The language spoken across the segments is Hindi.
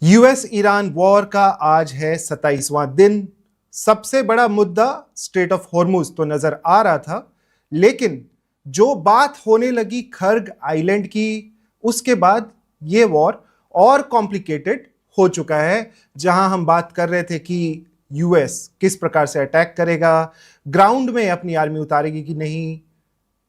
यूएस ईरान वॉर का आज है 27वां दिन। सबसे बड़ा मुद्दा स्ट्रेट ऑफ हॉर्मुज तो नजर आ रहा था, लेकिन जो बात होने लगी खर्ग आइलैंड की, उसके बाद ये वॉर और कॉम्प्लिकेटेड हो चुका है। जहां हम बात कर रहे थे कि यूएस किस प्रकार से अटैक करेगा, ग्राउंड में अपनी आर्मी उतारेगी कि नहीं,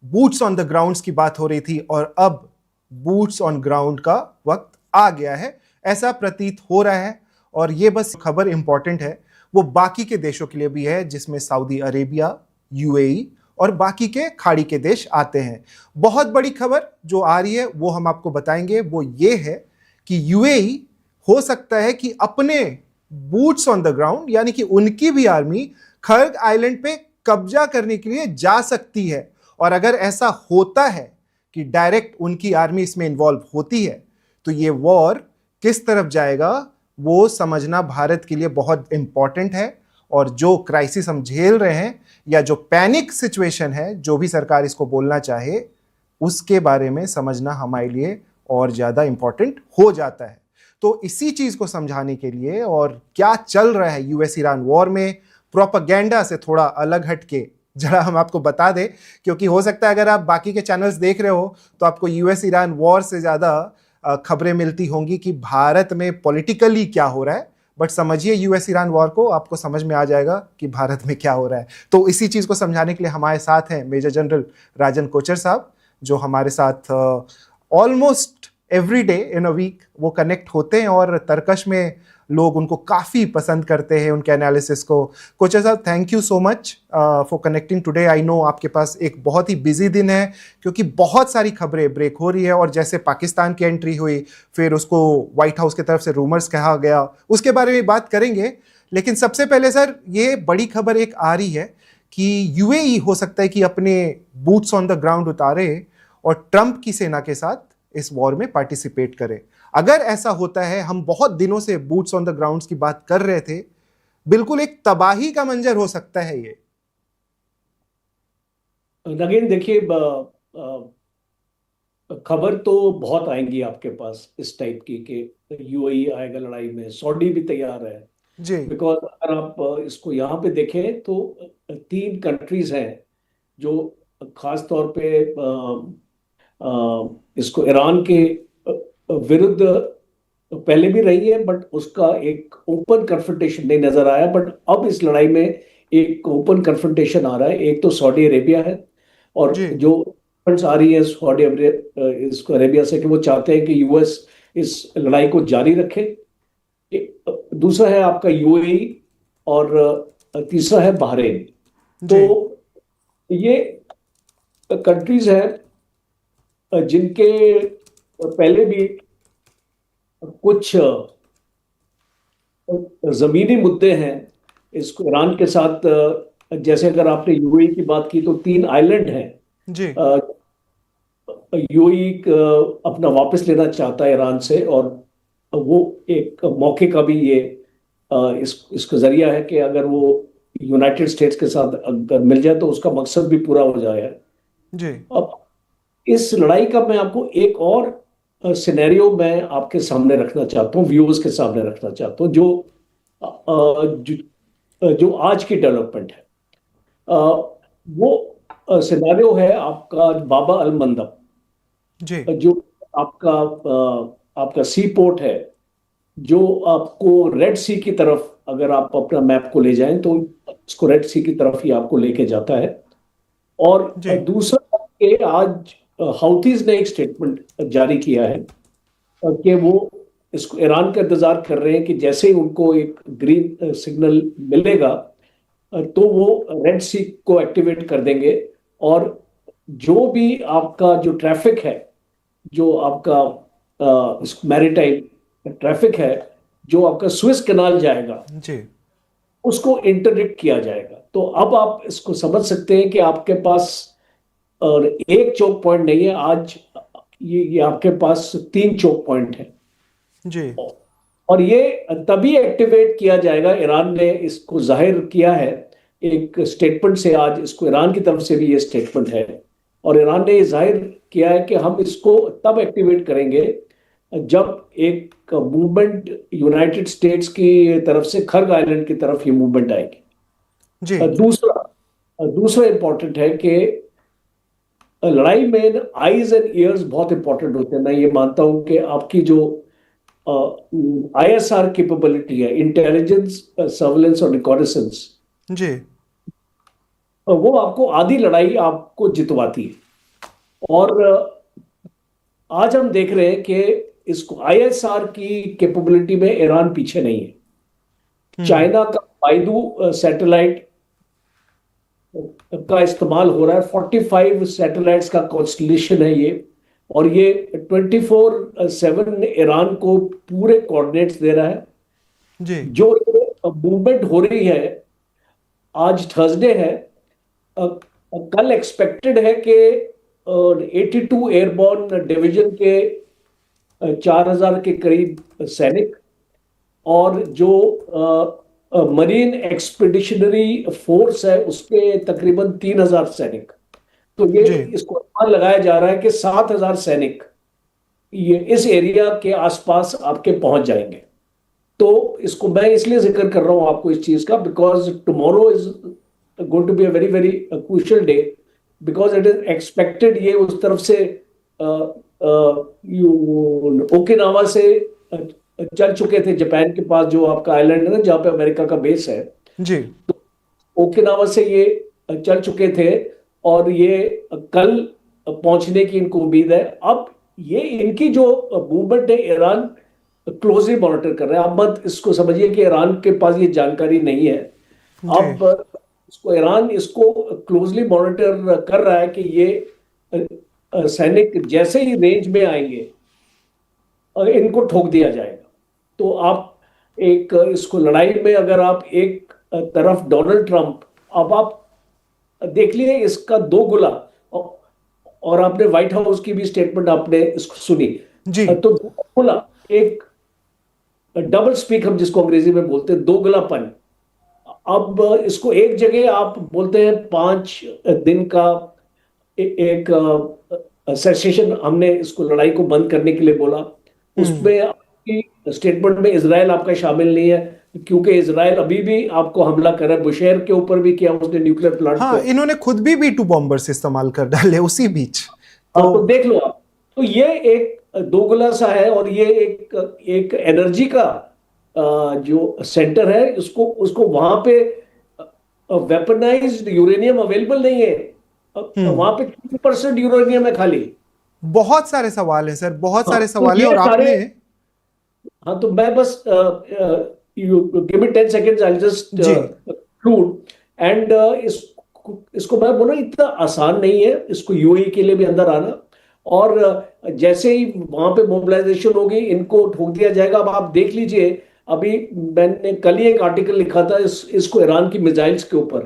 बूट्स ऑन द ग्राउंड्स की बात हो रही थी, और अब बूट्स ऑन ग्राउंड का वक्त आ गया है, ऐसा प्रतीत हो रहा है। और ये बस खबर इंपॉर्टेंट है, वो बाकी के देशों के लिए भी है, जिसमें सऊदी अरेबिया, यूएई और बाकी के खाड़ी के देश आते हैं। बहुत बड़ी खबर जो आ रही है वो हम आपको बताएंगे। वो ये है कि यूएई हो सकता है कि अपने बूट्स ऑन द ग्राउंड, यानी कि उनकी भी आर्मी खर्ग आइलैंड पे कब्जा करने के लिए जा सकती है। और अगर ऐसा होता है कि डायरेक्ट उनकी आर्मी इसमें इन्वॉल्व होती है, तो ये वॉर किस तरफ जाएगा वो समझना भारत के लिए बहुत इंपॉर्टेंट है। और जो क्राइसिस हम झेल रहे हैं, या जो पैनिक सिचुएशन है, जो भी सरकार इसको बोलना चाहे, उसके बारे में समझना हमारे लिए और ज्यादा इंपॉर्टेंट हो जाता है। तो इसी चीज को समझाने के लिए, और क्या चल रहा है यूएस ईरान वॉर में प्रोपेगेंडा से थोड़ा अलग हटके, जरा हम आपको बता दें। क्योंकि हो सकता है अगर आप बाकी के चैनल्स देख रहे हो तो आपको यूएस ईरान वॉर से ज्यादा खबरें मिलती होंगी कि भारत में पॉलिटिकली क्या हो रहा है। बट समझिए यूएस ईरान वॉर को, आपको समझ में आ जाएगा कि भारत में क्या हो रहा है। तो इसी चीज को समझाने के लिए हमारे साथ हैं मेजर जनरल राजन कोचर साहब, जो हमारे साथ almost every day in a week वो कनेक्ट होते हैं, और तर्कश में लोग उनको काफी पसंद करते हैं, उनके एनालिसिस को। कोचर साहब, thank you so much for connecting today. I know आपके पास एक बहुत ही बिजी दिन है, क्योंकि बहुत सारी खबरें ब्रेक हो रही है। और जैसे पाकिस्तान की एंट्री हुई, फिर उसको व्हाइट हाउस की तरफ से रूमर्स कहा गया, उसके बारे में बात करेंगे। लेकिन सबसे पहले सर, ये बड़ी खबर एक आ रही है कि यूएई हो सकता है कि अपने बूट्स ऑन द ग्राउंड उतारे और ट्रंप की सेना के साथ इस वॉर में पार्टिसिपेट करे। अगर ऐसा होता है, हम बहुत दिनों से बूट्स ऑन द ग्राउंड्स की बात कर रहे थे, बिल्कुल एक तबाही का मंजर हो सकता है ये। अगेन देखिए, खबर तो बहुत आएंगी आपके पास इस टाइप की कि यूएई आएगा लड़ाई में, सऊदी भी तैयार है। जी बिकॉज अगर आप इसको यहाँ पे देखें तो तीन कंट्रीज हैं जो खास तौर पे इसको ईरान के विरुद्ध पहले भी रही है, बट उसका एक ओपन कन्फ्रंटेशन नहीं नजर आया। बट अब इस लड़ाई में एक ओपन कन्फ्रंटेशन आ रहा है। एक तो सऊदी अरेबिया है, और जी जो फंड्स आ रही है सऊदी इसको अरेबिया से कि वो चाहते हैं कि यूएस इस लड़ाई को जारी रखे। दूसरा है आपका यूएई, और तीसरा है बहरीन। तो जी ये कंट्रीज हैं जिनके पहले भी कुछ जमीनी मुद्दे हैं इसको ईरान के साथ। जैसे अगर आपने यूएई की बात की तो तीन आइलैंड हैं। जी यूएई अपना वापस लेना चाहता है ईरान से, और वो एक मौके का भी ये इसका जरिया है कि अगर वो यूनाइटेड स्टेट्स के साथ अगर मिल जाए तो उसका मकसद भी पूरा हो जाए। जी अब इस लड़ाई का मैं आपको एक और सिनेरियो मैं आपके सामने रखना चाहता हूँ, व्यूअर्स के सामने रखना चाहता हूँ, जो आज की डेवलपमेंट है। अ, वो सिनेरियो है आपका बाबा अल मंदब, जी जो आपका सी पोर्ट है, जो आपको रेड सी की तरफ, अगर आप अपना मैप को ले जाएं तो इसको रेड सी की तरफ ही आपको लेके जाता है। और जी दूसरा कि आज हाउथीज ने एक स्टेटमेंट जारी किया है कि वो इसको ईरान का इंतजार कर रहे हैं कि जैसे ही उनको एक ग्रीन सिग्नल मिलेगा तो वो रेड सी को एक्टिवेट कर देंगे। और जो भी आपका जो ट्रैफिक है, जो आपका मैरीटाइम ट्रैफिक है, जो आपका स्विस कनाल जाएगा, जी उसको इंटरडिक्ट किया जाएगा। तो अब आप इसको समझ सकते हैं कि आपके पास और एक चोक पॉइंट नहीं है आज, ये आपके पास तीन चोक पॉइंट है। जी और ये तभी एक्टिवेट किया जाएगा, ईरान ने इसको जाहिर किया है एक स्टेटमेंट से। आज इसको ईरान की तरफ से भी ये स्टेटमेंट है, और ईरान ने ये जाहिर किया है कि हम इसको तब एक्टिवेट करेंगे जब एक मूवमेंट यूनाइटेड स्टेट्स की तरफ से खर्ग आइलैंड की तरफ ये मूवमेंट आएगी। जी दूसरा इंपॉर्टेंट है कि लड़ाई में आईज एंड ईयर्स बहुत इंपॉर्टेंट होते हैं। मैं ये मानता हूं कि आपकी जो आईएसआर कैपेबिलिटी है, इंटेलिजेंस, सर्वेलेंस और रिकॉनेसेंस, जी वो आपको आधी लड़ाई आपको जितवाती है। और आज हम देख रहे हैं कि इसको आईएसआर की कैपेबिलिटी में ईरान पीछे नहीं है। चाइना का बाइडू सैटेलाइट का इस्तेमाल हो रहा है। 45 सैटेलाइट्स का कॉन्स्टलेशन है ये, और ये 24/7 ईरान को पूरे कोऑर्डिनेट्स दे रहा है। जी जो मूवमेंट हो रही है, आज थर्सडे है, कल एक्सपेक्टेड है कि 82 एयरबॉर्न डिवीजन के 4000 के करीब सैनिक, और जो मरीन एक्सपीडिशनरी फोर्स है उसके तकरीबन 3000 सैनिक। तो ये जी इसको अनुमान लगाया जा रहा है कि 7000 सैनिक ये इस एरिया के आसपास आपके पहुंच जाएंगे। तो इसको मैं इसलिए जिक्र कर रहा हूं आपको इस चीज का, because tomorrow is going to be a very very crucial day, because it is expected ये उस तरफ से ओकिनावा से चल चुके थे, जापान के पास जो आपका आइलैंड है ना जहां पे अमेरिका का बेस है, जी ओकिनावा से ये चल चुके थे, और ये कल पहुंचने की इनको उम्मीद है। अब ये इनकी जो मूवमेंट है, ईरान क्लोजली मॉनिटर कर रहा है। अब मत इसको समझिए कि ईरान के पास ये जानकारी नहीं है। जी अब ईरान इसको क्लोजली मॉनिटर कर रहा है कि ये सैनिक जैसे ही रेंज में आएंगे इनको ठोक दिया जाएगा। तो आप एक इसको लड़ाई में अगर आप एक तरफ डोनाल्ड ट्रंप, अब आप देख लिए इसका दो गुला, और आपने व्हाइट हाउस की भी स्टेटमेंट आपने इसको सुनी, जी तो दो गुला, एक डबल स्पीक हम जिसको अंग्रेजी में बोलते हैं, दो गुलापन। अब इसको एक जगह आप बोलते हैं 5 दिन का एक सेशन, हमने इसको लड़ाई को बंद करने के लिए बोला। उसमें आपकी स्टेटमेंट में इजराइल आपका शामिल नहीं है, क्योंकि इजराइल अभी भी आपको हमला कर रहा है। बुशेहर के ऊपर भी किया उसने, न्यूक्लियर प्लांट हाँ, को। इन्होंने खुद भी B2 बॉम्बर्स इस्तेमाल कर डाले उसी बीच। तो देख लो आप, तो ये एक दोगला सा है, और ये एक एनर्जी का जो सेंटर है, उसको वहां पे वेपनाइज्ड यूरेनियम अवेलेबल नहीं है। वहां पे 3% यूरेनियम है खाली। बहुत सारे सवाल है सर, बहुत हाँ, सारे तो सवाल है, ये और सारे, आपने हाँ, तो मैं बस you give me 10 seconds, I just जी कंक्लूड। एंड इसको मैं बोला इतना आसान नहीं है इसको यूएई के लिए भी अंदर आना, और जैसे ही वहां पे मोबिलाइजेशन होगी इनको ठोक दिया जाएगा। अब आप देख लीजिए, अभी मैंने कल ही एक आर्टिकल लिखा था इसको ईरान की मिसाइल्स के ऊपर।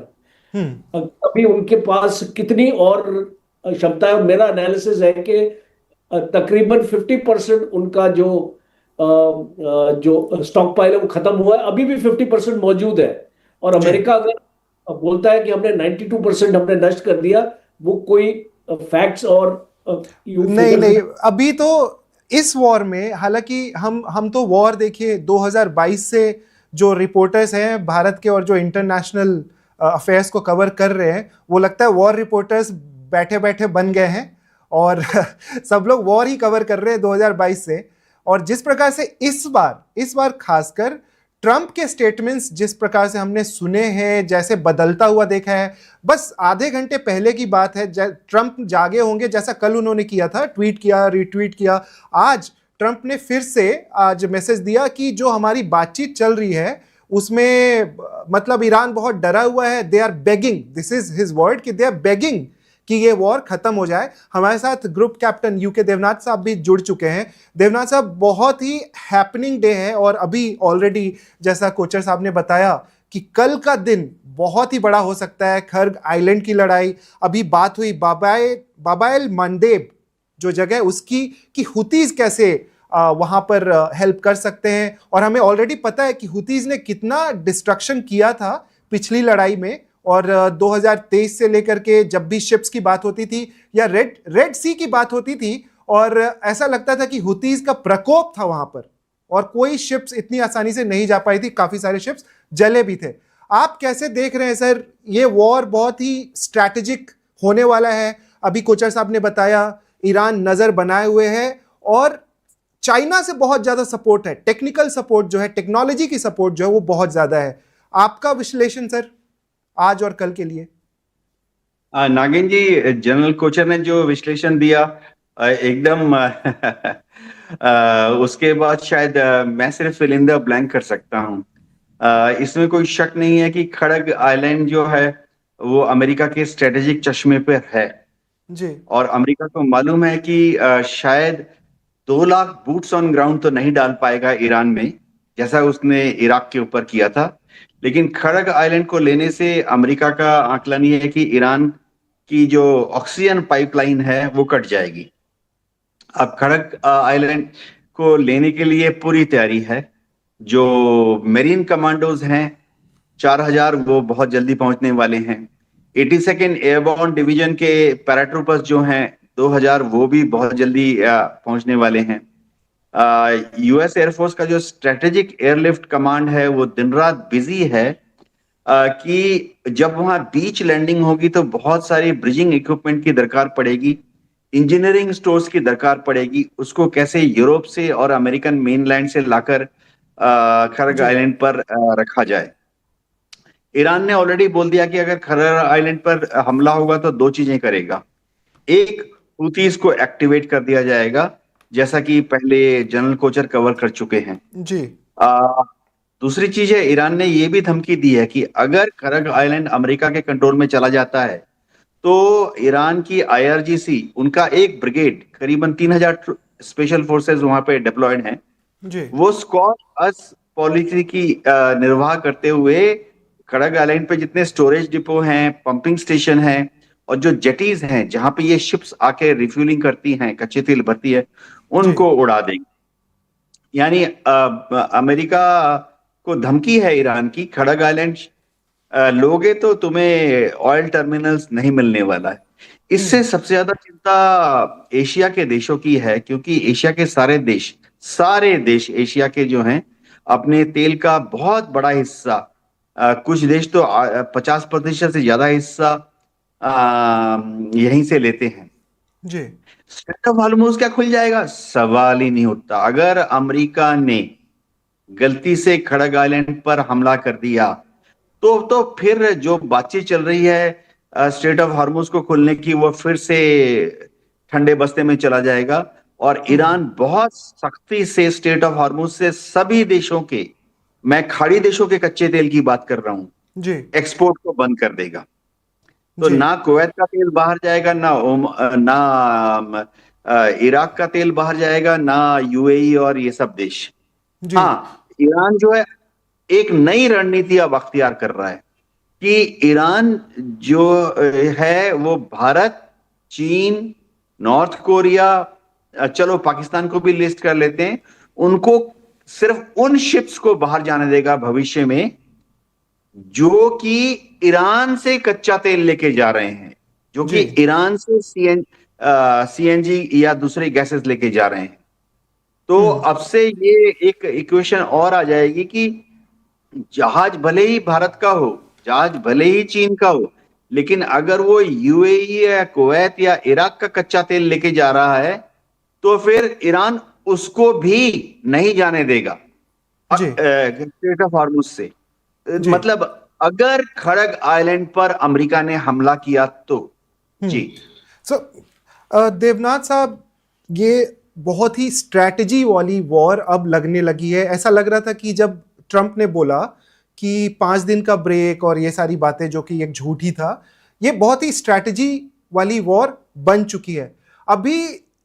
अभी उनके पास कितनी और क्षमता है। मेरा एनालिसिस है कि तकरीबन 50% उनका जो स्टॉक पाइल है वो खत्म हुआ है, अभी भी 50% मौजूद है। और जी अमेरिका अगर बोलता है कि हमने 92% हमने नष्ट कर दिया, वो कोई फैक्ट्स और नहीं नहीं, अभी तो इस वॉर में, हालांकि हम तो वॉर देखिए 2022 से जो रिपोर्टर्स हैं भारत के और जो इंटरनेशनल अफेयर्स को कवर कर रहे हैं, वो लगता है वॉर रिपोर्टर्स बैठे बैठे बन गए हैं और सब लोग वॉर ही कवर कर रहे हैं 2022 से। और जिस प्रकार से इस बार खासकर ट्रंप के स्टेटमेंट्स जिस प्रकार से हमने सुने हैं, जैसे बदलता हुआ देखा है, बस आधे घंटे पहले की बात है, ट्रंप जागे होंगे जैसा कल उन्होंने किया था, ट्वीट किया, रिट्वीट किया। आज ट्रंप ने फिर से आज मैसेज दिया कि जो हमारी बातचीत चल रही है उसमें मतलब ईरान बहुत डरा हुआ है, they are begging, this is his word, कि दे आर बेगिंग कि ये वॉर खत्म हो जाए। हमारे साथ ग्रुप कैप्टन यूके देवनाथ साहब भी जुड़ चुके हैं। देवनाथ साहब, बहुत ही हैपनिंग डे है, और अभी ऑलरेडी जैसा कोचर साहब ने बताया कि कल का दिन बहुत ही बड़ा हो सकता है। खर्ग आइलैंड की लड़ाई, अभी बात हुई बाबाइल मंडेब जो जगह उसकी, कि हुतीज कैसे वहां पर हेल्प कर सकते हैं। और हमें ऑलरेडी पता है कि हुतीज ने कितना डिस्ट्रक्शन किया था पिछली लड़ाई में, और 2023 से लेकर के जब भी शिप्स की बात होती थी या रेड सी की बात होती थी, और ऐसा लगता था कि हुतीज का प्रकोप था वहां पर और कोई शिप्स इतनी आसानी से नहीं जा पाई थी, काफी सारे शिप्स जले भी थे। आप कैसे देख रहे हैं सर, ये वॉर बहुत ही स्ट्रैटेजिक होने वाला है? अभी कोचर साहब ने बताया ईरान नजर बनाए हुए है और चाइना से बहुत ज्यादा सपोर्ट है, टेक्निकल सपोर्ट जो है, टेक्नोलॉजी की सपोर्ट जो है वो बहुत ज्यादा है। आपका विश्लेषण सर आज और कल के लिए? नागिन जी, जनरल कोचर ने जो विश्लेषण दिया एकदम उसके बाद शायद मैं सिर्फ फिल इन द ब्लैंक कर सकता हूँ। इसमें कोई शक नहीं है कि खड़ग आइलैंड जो है वो अमेरिका के स्ट्रेटेजिक चश्मे पर है जी। और अमेरिका को मालूम है कि शायद 2 लाख बूट्स ऑन ग्राउंड तो नहीं डाल पाएगा ईरान में, जैसा उसने इराक के ऊपर किया था। लेकिन खड़ग आइलैंड को लेने से अमेरिका का आकलन ये है कि ईरान की जो ऑक्सीजन पाइपलाइन है वो कट जाएगी। अब खड़ग आइलैंड को लेने के लिए पूरी तैयारी है। जो मेरीन कमांडोज हैं 4000, वो बहुत जल्दी पहुंचने वाले हैं। 82nd एयरबोर्न डिवीजन के पैराट्रूपर्स जो हैं 2000, वो भी बहुत जल्दी पहुंचने वाले हैं। यूएस एयरफोर्स का जो स्ट्रेटेजिक एयरलिफ्ट कमांड है वो दिन रात बिजी है कि जब वहां बीच लैंडिंग होगी तो बहुत सारी ब्रिजिंग इक्विपमेंट की दरकार पड़ेगी, इंजीनियरिंग स्टोर्स की दरकार पड़ेगी। उसको कैसे यूरोप से और अमेरिकन मेनलैंड से लाकर खड़ग आइलैंड पर रखा जाए। ईरान ने ऑलरेडी बोल दिया कि अगर खड़ग आइलैंड पर हमला होगा तो 2 चीजें करेगा। एक, हुतीज को एक्टिवेट कर दिया जाएगा, जैसा कि पहले जनरल कोचर कवर कर चुके हैं जी। दूसरी चीज है, ईरान ने यह भी धमकी दी है कि अगर खड़ग आइलैंड अमेरिका के कंट्रोल में चला जाता है तो ईरान की आईआरजीसी, उनका एक ब्रिगेड, करीबन 3000 स्पेशल फोर्सेस वहां पे डिप्लॉयड हैं, जी। वो स्कॉच अस पॉलिसी की निर्वाह करते हुए खड़ग आइलैंड पे जितने स्टोरेज डिपो हैं, पंपिंग स्टेशन हैं और जो जेटीज हैं जहां पे ये शिप्स आके रिफ्यूलिंग करती हैं, कच्चे तेल भरती है, उनको उड़ा देंगे। यानी अमेरिका को धमकी है ईरान की, खड़ग आइलैंड लोगे तो तुम्हें ऑयल टर्मिनल्स नहीं मिलने वाला है। इससे सबसे ज्यादा चिंता एशिया के देशों की है, क्योंकि एशिया के सारे देश एशिया के जो हैं अपने तेल का बहुत बड़ा हिस्सा, कुछ देश तो 50% से ज्यादा हिस्सा यहीं से लेते हैं। जी। स्ट्रेट ऑफ हॉर्मुज क्या खुल जाएगा? सवाल ही नहीं उठता। अगर अमेरिका ने गलती से खड़ग आइलैंड पर हमला कर दिया तो फिर जो बातचीत चल रही है स्ट्रेट ऑफ हॉर्मुज को खोलने की, वो फिर से ठंडे बस्ते में चला जाएगा और ईरान बहुत सख्ती से स्ट्रेट ऑफ हॉर्मुज से सभी देशों के, मैं खाड़ी देशों के कच्चे तेल की बात कर रहा हूं जी, एक्सपोर्ट को बंद कर देगा। तो जी। ना कुवैत का तेल बाहर जाएगा, ना इराक का तेल बाहर जाएगा, ना यूएई और ये सब देश। जी। हाँ, ईरान जो है एक नई रणनीति अब अख्तियार कर रहा है कि ईरान जो है वो भारत, चीन, नॉर्थ कोरिया, चलो पाकिस्तान को भी लिस्ट कर लेते हैं, उनको सिर्फ उन शिप्स को बाहर जाने देगा भविष्य में जो कि ईरान से कच्चा तेल लेके जा रहे हैं, जो कि ईरान से सीएनजी या दूसरे गैसेस लेके जा रहे हैं। तो अब से ये एक इक्वेशन और आ जाएगी कि जहाज भले ही भारत का हो, जहाज भले ही चीन का हो, लेकिन अगर वो यूएई या कुवैत या इराक का कच्चा तेल लेके जा रहा है तो फिर ईरान उसको भी नहीं जाने देगा स्ट्रेट ऑफ हॉर्मुज से। मतलब अगर खड़ग आइलैंड पर अमेरिका ने हमला किया तो जी। सो देवनाथ साहब, ये बहुत ही स्ट्रैटेजी वाली वॉर अब लगने लगी है। ऐसा लग रहा था कि जब ट्रंप ने बोला कि 5 दिन का ब्रेक और ये सारी बातें जो कि एक झूठी था, ये बहुत ही स्ट्रैटेजी वाली वॉर बन चुकी है। अभी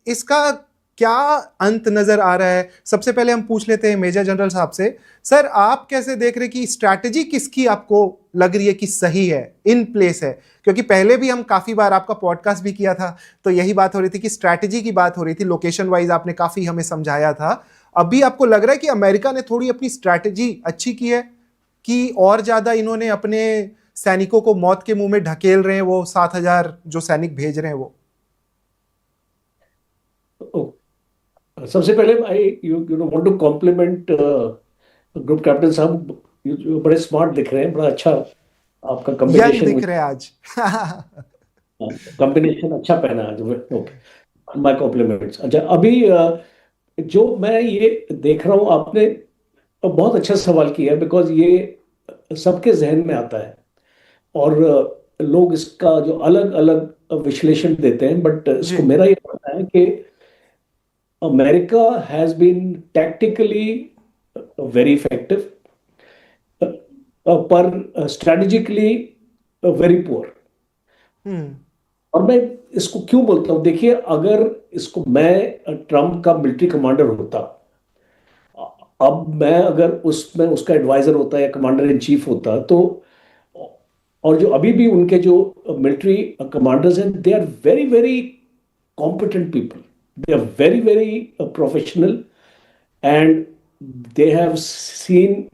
इसका क्या अंत नजर आ रहा है? सबसे पहले हम पूछ लेते हैं मेजर जनरल साहब से। सर, आप कैसे देख रहे हैं कि स्ट्रैटेजी किसकी आपको लग रही है कि सही है, इन प्लेस है? क्योंकि पहले भी हम काफी बार आपका पॉडकास्ट भी किया था तो यही बात हो रही थी कि स्ट्रैटेजी की बात हो रही थी, लोकेशन वाइज आपने काफी हमें समझाया था। अभी आपको लग रहा है कि अमेरिका ने थोड़ी अपनी स्ट्रैटेजी अच्छी की है कि और ज्यादा इन्होंने अपने सैनिकों को मौत के मुंह में ढकेल रहे हैं, वो 7000 जो सैनिक भेज रहे हैं वो? ओ, सबसे पहले I you know want to compliment group captain साहब, you बड़े स्मार्ट दिख रहे हैं, बड़ा अच्छा आपका यंग कॉम्बिनेशन, दिख रहे हैं आज। कॉम्बिनेशन अच्छा पहना है। Okay, my compliments. अच्छा, अभी जो मैं ये देख रहा हूँ, आपने बहुत अच्छा सवाल किया, बिकॉज ये सबके जहन में आता है, और लोग इसका जो अलग अलग विश्लेषण देते हैं, बट जी। इसको मेरा ये मानना है कि America has been tactically very effective, पर स्ट्रेटेजिकली वेरी पुअर। हम्म। और मैं इसको क्यों बोलता हूँ, देखिए, अगर इसको मैं ट्रम्प का मिलिट्री कमांडर होता, अब मैं अगर उसमें उसका एडवाइजर होता या कमांडर इन चीफ होता, तो और जो अभी भी उनके जो मिलिट्री कमांडर्स हैं, they are very very competent people, they are very very professional, and they have seen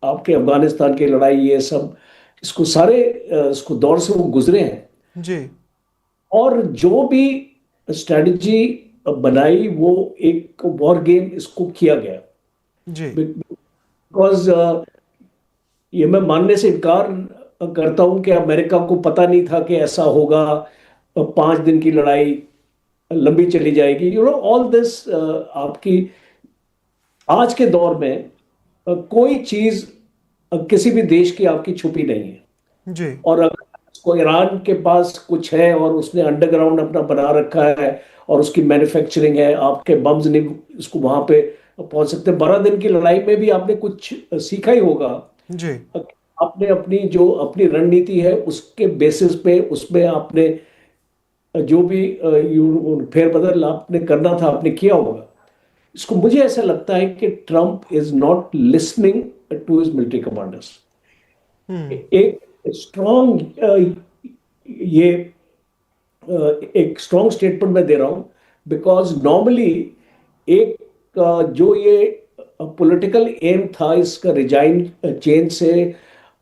आपके अफगानिस्तान की लड़ाई, ये सब, इसको सारे इसको दौर से वो गुजरे हैं, जी। और जो भी स्ट्रेटजी बनाई वो एक वॉर गेम इसको किया गया। जी। बिकॉज ये मैं मानने से इनकार करता हूं कि अमेरिका को पता नहीं था कि ऐसा होगा, 5 दिन की लड़ाई लंबी चली जाएगी, यू नो ऑल दिस। आपकी आज के दौर में कोई चीज किसी भी देश की आपकी छुपी नहीं है, जी। और अगर उसको ईरान के पास कुछ है और उसने अंडरग्राउंड अपना बना रखा है और उसकी मैन्युफैक्चरिंग है, आपके बम्स नहीं उसको वहां पे पहुंच सकते। 12 दिन की लड़ाई में भी आपने कुछ सीखा ही होगा। जी। आपने अपनी जो अपनी रणनीति है उसके बेसिस पे, उसमें आपने जो भी फेरबदल आपने करना था आपने किया होगा। इसको मुझे ऐसा लगता है कि Trump is not listening to his military commanders. Hmm. एक स्ट्रॉन्ग ये एक स्ट्रॉन्ग स्टेटमेंट मैं दे रहा हूं, बिकॉज नॉर्मली एक जो ये पॉलिटिकल एम था इसका रिजाइन चेंज से,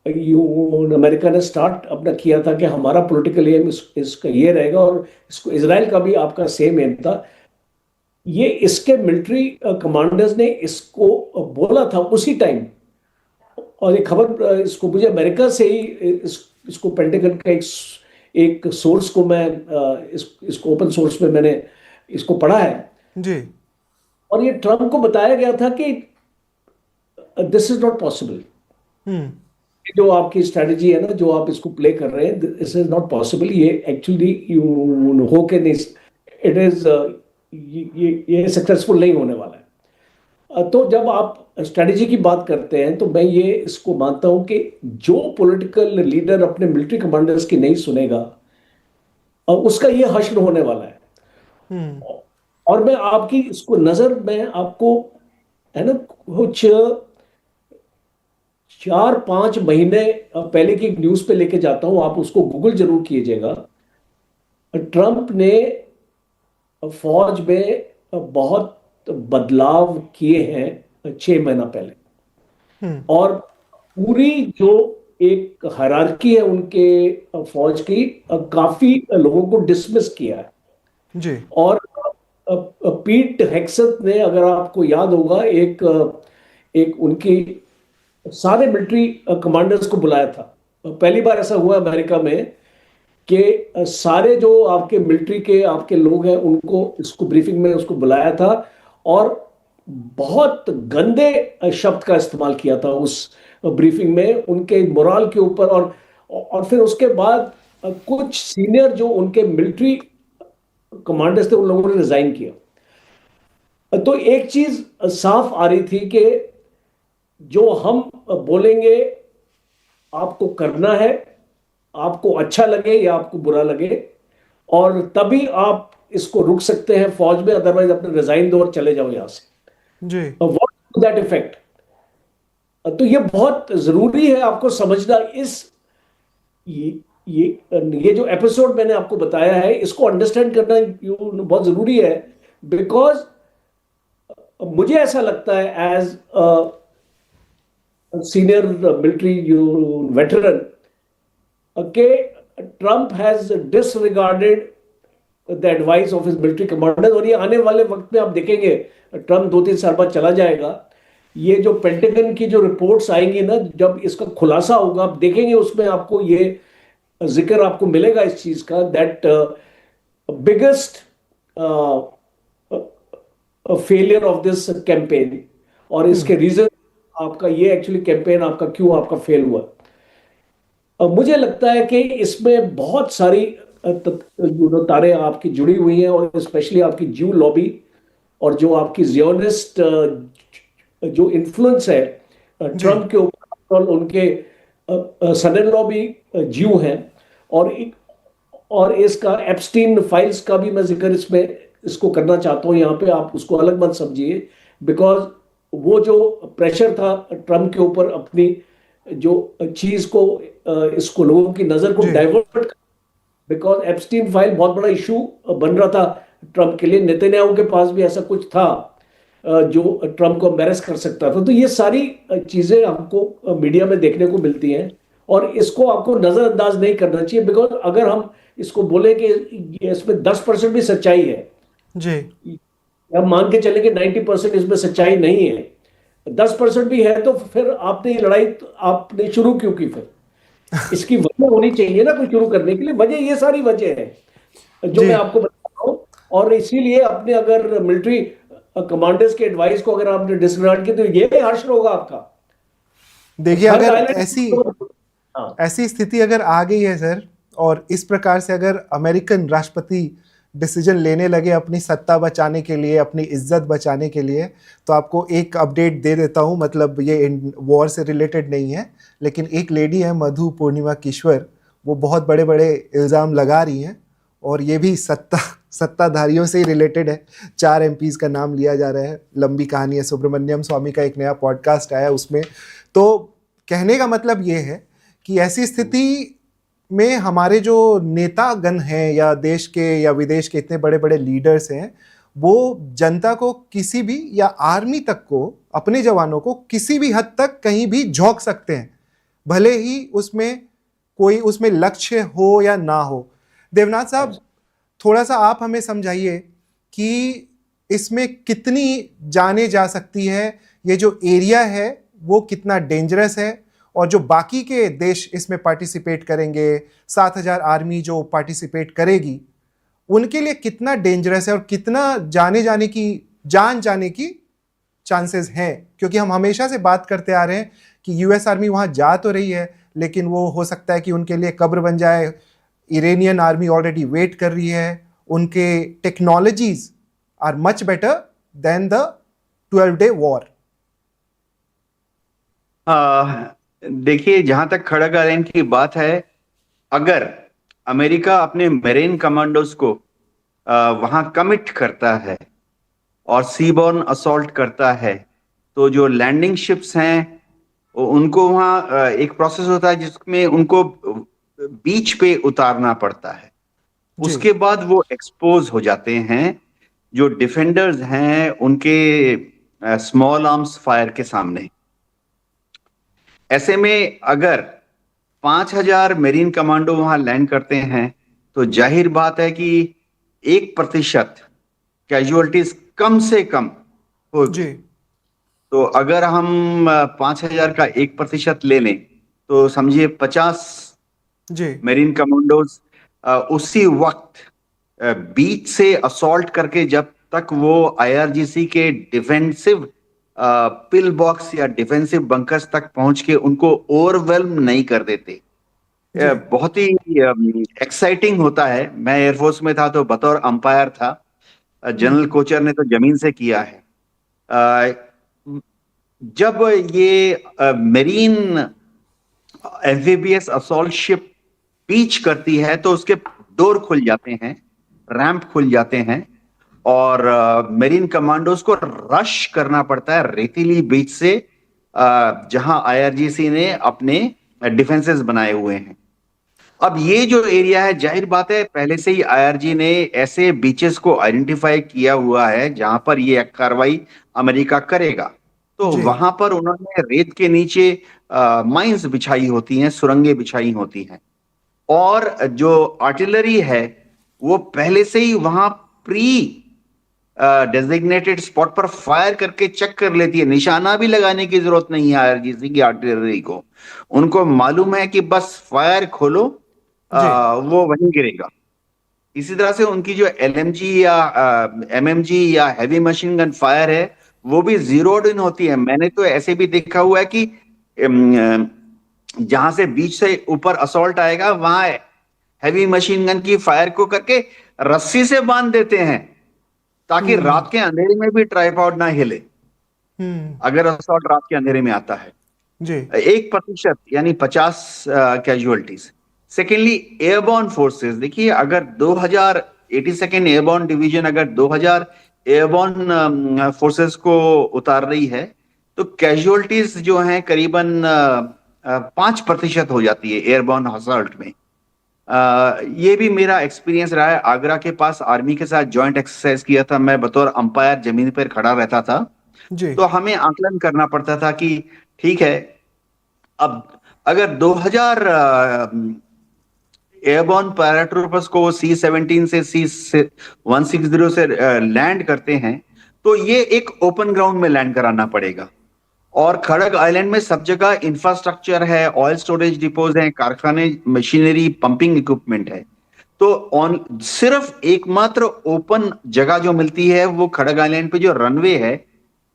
अमेरिका ने स्टार्ट अपना किया था कि हमारा पॉलिटिकल एम इसका ये रहेगा, और इसको इसराइल का भी आपका सेम एम था। ये इसके मिलिट्री कमांडर्स ने इसको बोला था उसी टाइम, और ये खबर इसको मुझे अमेरिका से ही इसको पेंटागन का एक सोर्स को मैं इसको ओपन सोर्स में मैंने इसको पढ़ा है, जी। और ये ट्रम्प को बताया गया था कि दिस इज नॉट पॉसिबल। हम्म। जो आपकी स्ट्रेटजी है ना, जो आप इसको प्ले कर रहे हैं, दिस इज नॉट पॉसिबल, ये एक्चुअली यू हो के नहीं, इट इज ये सक्सेसफुल नहीं होने वाला है। तो जब आप स्ट्रेटजी की बात करते हैं, तो मैं ये इसको मानता हूं कि जो पॉलिटिकल लीडर अपने मिलिट्री कमांडर्स की नहीं सुनेगा, उसका ये हश्र होने वाला है। हम्म। और मैं आपकी इसको नजर में आपको, है ना, कुछ 4-5 महीने पहले की एक न्यूज पे लेके जाता हूं, आप उसको गूगल जरूर कीजिएगा। ट्रंप ने फौज में बहुत बदलाव किए हैं 6 महीना पहले, हम्म। और पूरी जो एक हायरार्की है उनके फौज की, काफी लोगों को डिसमिस किया है। जी। और पीट हेक्सेथ ने, अगर आपको याद होगा, एक एक उनकी सारे मिलिट्री कमांडर्स को बुलाया था। पहली बार ऐसा हुआ अमेरिका में कि सारे जो आपके मिलिट्री के आपके लोग हैं उनको इसको ब्रीफिंग में उसको बुलाया था, और बहुत गंदे शब्द का इस्तेमाल किया था उस ब्रीफिंग में उनके मोराल के ऊपर। और फिर उसके बाद कुछ सीनियर जो उनके मिलिट्री कमांडर्स थे, उन लोगों ने रिजाइन किया। तो एक चीज साफ आ रही थी कि जो हम बोलेंगे आपको करना है, आपको अच्छा लगे या आपको बुरा लगे, और तभी आप इसको रुक सकते हैं फौज में, अदरवाइज अपने रिजाइन दो और चले जाओ यहां से। जी। What that effect. तो ये बहुत जरूरी है आपको समझना। ये ये ये जो एपिसोड मैंने आपको बताया है, इसको अंडरस्टैंड करना बहुत जरूरी है, बिकॉज मुझे ऐसा लगता है एज सीनियर मिलिट्री वेटरन, कि Trump has disregarded the advice of his military commander. और ये आने वाले वक्त में आप देखेंगे, ट्रम्प 2-3 साल बाद चला जाएगा, ये जो पेंटागन की जो रिपोर्ट्स आएंगी ना, जब इसका खुलासा होगा, आप देखेंगे उसमें आपको ये जिक्र आपको मिलेगा इस चीज का, that biggest failure of this campaign, और इसके रीजन आपका ये एक्चुअली कैंपेन आपका क्यों आपका फेल हुआ। मुझे लगता है कि इसमें बहुत सारी तारे आपकी जुड़ी हुई हैं, और स्पेशली आपकी ज्यू लॉबी और जो आपकी जियोनिस्ट जो इन्फ्लुएंस है ट्रम्प के ऊपर, उनके सन इन लॉ भी ज्यू हैं, और इसका एप्स्टीन फाइल्स का भी मैं जिक्र इसमें इसको करना चाहता हूं। यहाँ पे आप उसको अलग मत समझिए, बिकॉज वो जो प्रेशर था ट्रम्प के ऊपर अपनी जो चीज को इसको लोगों की नजर को डाइवर्ट, बिकॉज एप्स्टीन फाइल बहुत बड़ा इशू बन रहा था ट्रम्प के लिए। नेतन्याहू के पास भी ऐसा कुछ था जो ट्रम्प को एम्बैरेस कर सकता था। तो ये सारी चीजें हमको मीडिया में देखने को मिलती हैं, और इसको आपको नजरअंदाज नहीं करना चाहिए, बिकॉज अगर हम इसको बोले कि इसमें 10% भी सच्चाई है जी, हम मान के चले कि 90% इसमें सच्चाई नहीं है, 10% भी है, तो फिर आपने ये लड़ाई आपने शुरू क्यों की? फिर इसकी वजह होनी चाहिए ना कोई शुरू करने के लिए। वजह ये सारी वजह है जो मैं आपको बता रहा हूँ, और इसीलिए अपने अगर मिलिट्री कमांडर्स के एडवाइस को अगर आपने डिसरिगार्ड किया तो ये हर्ष होगा आपका। देखिए, अगर हाँ। ऐसी स्थिति अगर आ गई है सर, और इस प्रकार से अगर अमेरिकन राष्ट्रपति डिसीजन लेने लगे अपनी सत्ता बचाने के लिए, अपनी इज्जत बचाने के लिए, तो आपको एक अपडेट दे देता हूं। मतलब ये वॉर से रिलेटेड नहीं है, लेकिन एक लेडी है मधु पूर्णिमा किश्वर, वो बहुत बड़े बड़े इल्ज़ाम लगा रही हैं, और ये भी सत्ताधारियों से ही रिलेटेड है। 4 MPs का नाम लिया जा रहा है, लंबी कहानी है। सुब्रमण्यम स्वामी का एक नया पॉडकास्ट आया उसमें। तो कहने का मतलब ये है कि ऐसी स्थिति में हमारे जो नेतागण हैं, या देश के या विदेश के इतने बड़े बड़े लीडर्स हैं, वो जनता को किसी भी, या आर्मी तक को, अपने जवानों को किसी भी हद तक कहीं भी झोंक सकते हैं, भले ही उसमें कोई उसमें लक्ष्य हो या ना हो। देवनाथ साहब, थोड़ा सा आप हमें समझाइए कि इसमें कितनी जाने जा सकती है, ये जो एरिया है वो कितना डेंजरस है, और जो बाकी के देश इसमें पार्टिसिपेट करेंगे, 7,000 आर्मी जो पार्टिसिपेट करेगी, उनके लिए कितना डेंजरस है, और कितना जान जाने की चांसेस हैं। क्योंकि हम हमेशा से बात करते आ रहे हैं कि यूएस आर्मी वहां जा तो रही है, लेकिन वो हो सकता है कि उनके लिए कब्र बन जाए। इरानियन आर्मी ऑलरेडी वेट कर रही है, उनके technologies are much better than the 12-day war. देखिए, जहां तक खड़ग आइलैंड की बात है, अगर अमेरिका अपने मेरीन कमांडोज को वहां कमिट करता है और सीबॉर्न असॉल्ट करता है, तो जो लैंडिंग शिप्स हैं उनको वहां एक प्रोसेस होता है जिसमें उनको बीच पे उतारना पड़ता है। उसके बाद वो एक्सपोज हो जाते हैं जो डिफेंडर्स हैं उनके स्मॉल आर्म्स फायर के सामने। ऐसे में अगर 5,000 मेरीन कमांडो वहां लैंड करते हैं तो जाहिर बात है कि 1% कैजुअलिटीज कम से कम होगी। तो अगर हम 5,000 का 1% ले लें तो समझिए 50 मेरीन कमांडोज उसी वक्त बीच से असॉल्ट करके, जब तक वो IRGC के डिफेंसिव पिल बॉक्स या डिफेंसिव बंकर्स तक पहुंच के उनको ओवरवेल्म नहीं कर देते। बहुत ही एक्साइटिंग होता है। मैं एयरफोर्स में था तो बतौर अंपायर था, जनरल कोचर ने तो जमीन से किया है। जब ये मेरीन एम्फीबियस असॉल्ट शिप पीच करती है तो उसके डोर खुल जाते हैं, रैंप खुल जाते हैं, और मेरीन कमांडोज को रश करना पड़ता है रेतीली बीच से, जहां IRGC ने अपने डिफेंसेस बनाए हुए हैं। अब ये जो एरिया है, जाहिर बात है पहले से ही IRG ने ऐसे बीचेस को आइडेंटिफाई किया हुआ है जहां पर ये कार्रवाई अमेरिका करेगा। तो वहां पर उन्होंने रेत के नीचे माइंस बिछाई होती हैं, सुरंगें बिछाई होती हैं, और जो आर्टिलरी है वो पहले से ही वहां प्री डेजिग्नेटेड स्पॉट पर फायर करके चेक कर लेती है। निशाना भी लगाने की जरूरत नहीं है आईआरजीसी की आर्टिलरी को। उनको मालूम है कि बस फायर खोलो, जी। वो वहीं गिरेगा। इसी तरह से उनकी जो एलएमजी या एमएमजी या हैवी मशीन गन फायर है, वो भी जीरोड इन होती है। मैंने तो ऐसे भी देखा हुआ है कि जहां से बीच से ऊपर असॉल्ट आएगा, वहां हैवी मशीन गन की फायर को करके रस्सी से बांध देते हैं, ताकि हम्म। रात के अंधेरे में भी ट्राइपॉड ना हिले, हम्म। अगर असॉल्ट रात के अंधेरे में आता है। जी। 1% यानी 50 कैजुअलिटीज। सेकेंडली, एयरबॉर्न फोर्सेस, देखिए अगर 82nd एयरबॉर्न डिवीजन अगर 2000 एयरबॉर्न फोर्सेस को उतार रही है, तो कैजुअलिटीज जो हैं करीबन 5% हो जाती है एयरबॉर्न असॉल्ट में। ये भी मेरा एक्सपीरियंस रहा है। आगरा के पास आर्मी के साथ जॉइंट एक्सरसाइज किया था, मैं बतौर अंपायर जमीन पर खड़ा रहता था। जी। तो हमें आकलन करना पड़ता था कि ठीक है, अब अगर 2000 एयरबॉर्न पैराट्रूपर्स को C-17 से C-160 से लैंड करते हैं, तो ये एक ओपन ग्राउंड में लैंड कराना पड़ेगा। और खड़ग आइलैंड में सब जगह इंफ्रास्ट्रक्चर है, ऑयल स्टोरेज डिपोज हैं, कारखाने, मशीनरी, पंपिंग इक्विपमेंट है। तो ऑन सिर्फ एकमात्र ओपन जगह जो मिलती है वो खड़ग आइलैंड पे जो रनवे है,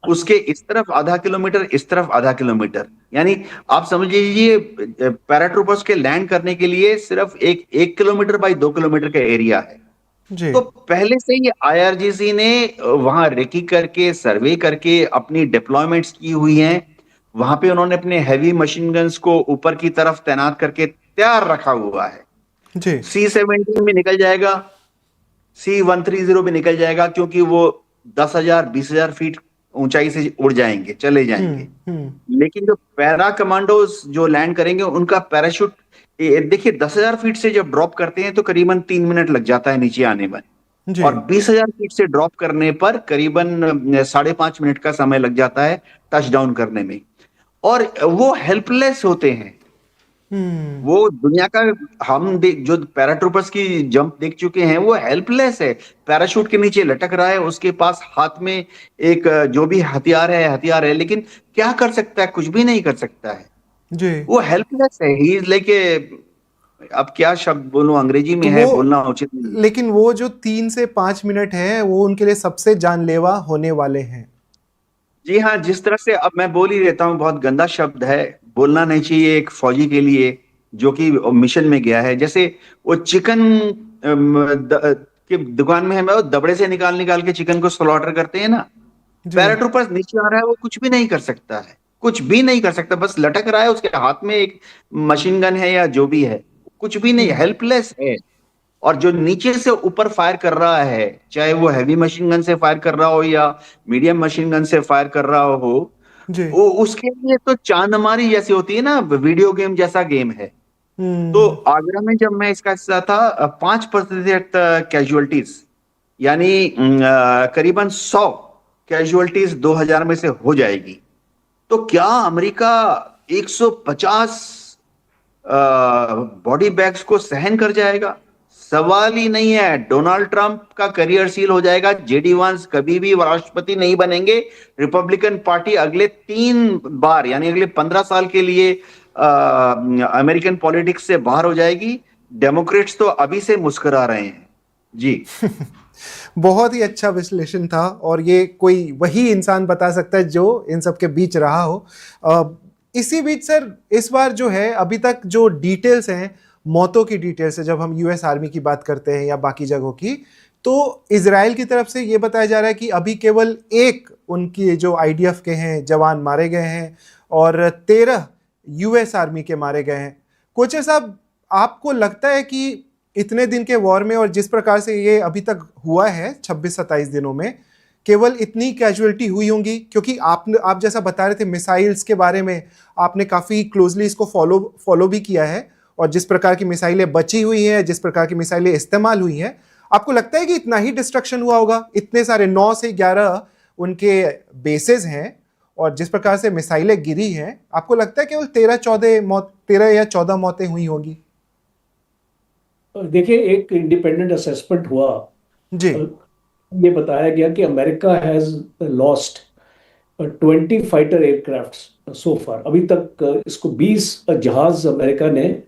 उसके इस तरफ आधा किलोमीटर, इस तरफ आधा किलोमीटर। यानी आप समझ लीजिए पैराट्रूपर्स के लैंड करने के लिए सिर्फ 1 किलोमीटर बाई 2 किलोमीटर का एरिया है। जी। तो पहले से ही आईआरजीसी ने वहां रेकी करके, सर्वे करके अपनी डिप्लॉयमेंट्स की हुई हैं। वहां पे उन्होंने अपने हैवी मशीन गन्स को ऊपर की तरफ तैनात करके तैयार रखा हुआ है। जी। C-17 भी निकल जाएगा, C-130 भी निकल जाएगा, क्योंकि वो 10,000 20,000 फीट ऊंचाई से उड़ जाएंगे, चले जाएंगे। लेकिन जो पैरा कमांडोज जो लैंड करेंगे, उनका पैराशूट, देखिए 10,000 फीट से जब ड्रॉप करते हैं तो करीबन 3 मिनट लग जाता है नीचे आने में, जी। और 20,000 फीट से ड्रॉप करने पर करीबन 5.5 मिनट का समय लग जाता है टच डाउन करने में। और वो हेल्पलेस होते हैं। वो दुनिया का, जो पैराट्रूपर्स की जंप देख चुके हैं, वो हेल्पलेस है। पैराशूट के नीचे लटक रहा है, उसके पास हाथ में एक जो भी हथियार है, लेकिन क्या कर सकता है? कुछ भी नहीं कर सकता है। जी। वो हेल्पलेस है। ही इज लाइक ए, अब क्या शब्द बोलूं, अंग्रेजी में तो है, वो, बोलना उचित नहीं। लेकिन वो जो 3 से 5 मिनट है वो उनके लिए सबसे जानलेवा होने वाले हैं। जी हाँ, जिस तरह से अब मैं बोल ही रहता हूँ, बहुत गंदा शब्द है, बोलना नहीं चाहिए एक फौजी के लिए जो कि मिशन में गया है। जैसे वो चिकन की दुकान में है, वो दबड़े से निकाल निकाल के चिकन को स्लॉटर करते हैं ना। जी। पैराट्रूपर्स नीचे आ रहा है, वो कुछ भी नहीं कर सकता है, कुछ भी नहीं कर सकता, बस लटक रहा है, उसके हाथ में एक मशीन गन है या जो भी है, कुछ भी नहीं, हेल्पलेस है। और जो नीचे से ऊपर फायर कर रहा है, चाहे वो हैवी मशीन गन से फायर कर रहा हो या मीडियम मशीन गन से फायर कर रहा हो, जी। वो उसके लिए तो चांदमारी जैसी होती है ना, वीडियो गेम जैसा गेम है। तो आगरा में जब मैं इसका हिस्सा था, 5% कैजुअलिटीज, यानी करीबन 100 कैजुअलिटीज 2000 में से हो जाएगी। तो क्या अमेरिका 150 बॉडी बैग्स को सहन कर जाएगा? सवाल ही नहीं है। डोनाल्ड ट्रंप का करियर सील हो जाएगा। जेडी वांस कभी भी राष्ट्रपति नहीं बनेंगे। रिपब्लिकन पार्टी अगले 3 बार, यानी अगले 15 साल के लिए अमेरिकन पॉलिटिक्स से बाहर हो जाएगी। डेमोक्रेट्स तो अभी से मुस्कुरा रहे हैं। जी। बहुत ही अच्छा विश्लेषण था, और ये कोई वही इंसान बता सकता है जो इन सब के बीच रहा हो। इसी बीच सर, इस बार जो है, अभी तक जो डिटेल्स हैं, मौतों की डिटेल्स है, जब हम यूएस आर्मी की बात करते हैं या बाकी जगहों की, तो इजराइल की तरफ से ये बताया जा रहा है कि अभी केवल एक उनकी जो आईडीएफ के हैं जवान मारे गए हैं और 13 यूएस आर्मी के मारे गए हैं। कोचर साहब, आपको लगता है कि इतने दिन के वॉर में और जिस प्रकार से ये अभी तक हुआ है 26-27 दिनों में, केवल इतनी कैजुअलिटी हुई होंगी? क्योंकि आप जैसा बता रहे थे मिसाइल्स के बारे में, आपने काफ़ी क्लोजली इसको फॉलो भी किया है, और जिस प्रकार की मिसाइलें बची हुई हैं, जिस प्रकार की मिसाइलें इस्तेमाल हुई हैं, आपको लगता है कि इतना ही डिस्ट्रक्शन हुआ होगा? इतने सारे 9 से 11 उनके बेसेस हैं, और जिस प्रकार से मिसाइलें गिरी हैं, आपको लगता है केवल 13 या 14 मौतें हुई होंगी? देखिए, एक इंडिपेंडेंट असेसमेंट हुआ। जी। ये बताया गया कि America has lost 20 fighter aircraft so far. अभी तक इसको 20 जहाज अमेरिका ने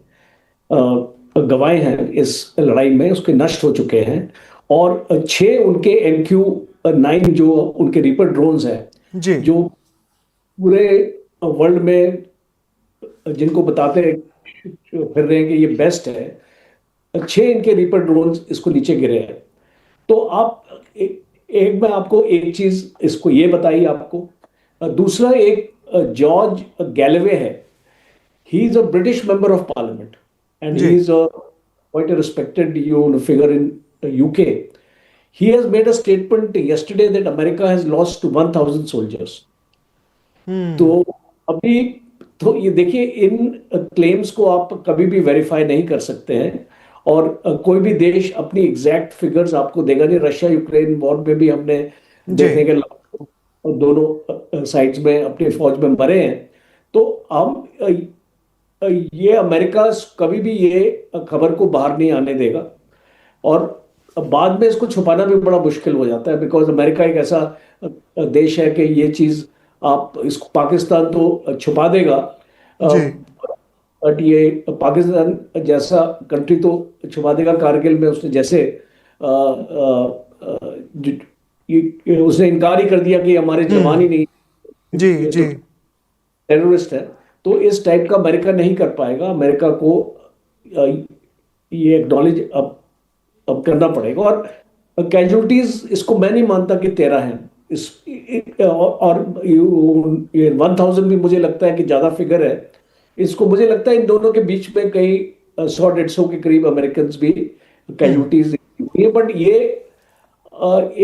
गंवाए हैं इस लड़ाई में, उसके नष्ट हो चुके हैं। और 6 उनके MQ-9 जो उनके रीपर ड्रोन्स हैं, जी। जो पूरे वर्ल्ड में जिनको बताते फिर रहे हैं कि ये बेस्ट है, 6 इनके रीपर ड्रोन्स इसको नीचे गिरे हैं। तो आप एक मैं आपको एक चीज इसको ये बताई आपको। दूसरा, एक जॉर्ज गैलवे है। He is a British member of parliament and जी। He is a quite a respected figure in UK. He has made a statement yesterday that America has lost 1,000 soldiers. तो अभी तो ये देखिए, इन क्लेम्स को आप कभी भी वेरीफाई नहीं कर सकते हैं। और कोई भी देश अपनी एग्जैक्ट फिगर्स आपको देगा नहीं। रशिया यूक्रेन वॉर में भी हमने जी। देखने के दोनों साइड्स में अपनी फौज में मरे हैं। तो हम ये अमेरिका कभी भी ये खबर को बाहर नहीं आने देगा। और बाद में इसको छुपाना भी बड़ा मुश्किल हो जाता है, बिकॉज अमेरिका एक ऐसा देश है कि ये चीज आप इसको पाकिस्तान तो छुपा देगा, जी। बट ये पाकिस्तान जैसा कंट्री तो छुपा देगा। कारगिल में उसने जैसे उसने इनकार ही कर दिया कि हमारे जवान ही नहीं, जी। ये जी। तो टेररिस्ट है। तो इस टाइप का अमेरिका नहीं कर पाएगा। अमेरिका को ये एक्नॉलेज अब करना पड़ेगा। और कैजुअलिटीज इसको मैं नहीं मानता कि 13 हैं और ये 1000 भी मुझे लगता है कि ज्यादा फिगर है। इसको मुझे लगता है इन दोनों के बीच में कई 100-150 के करीब अमेरिकन भी कैजुअलिटीज हुई है। बट ये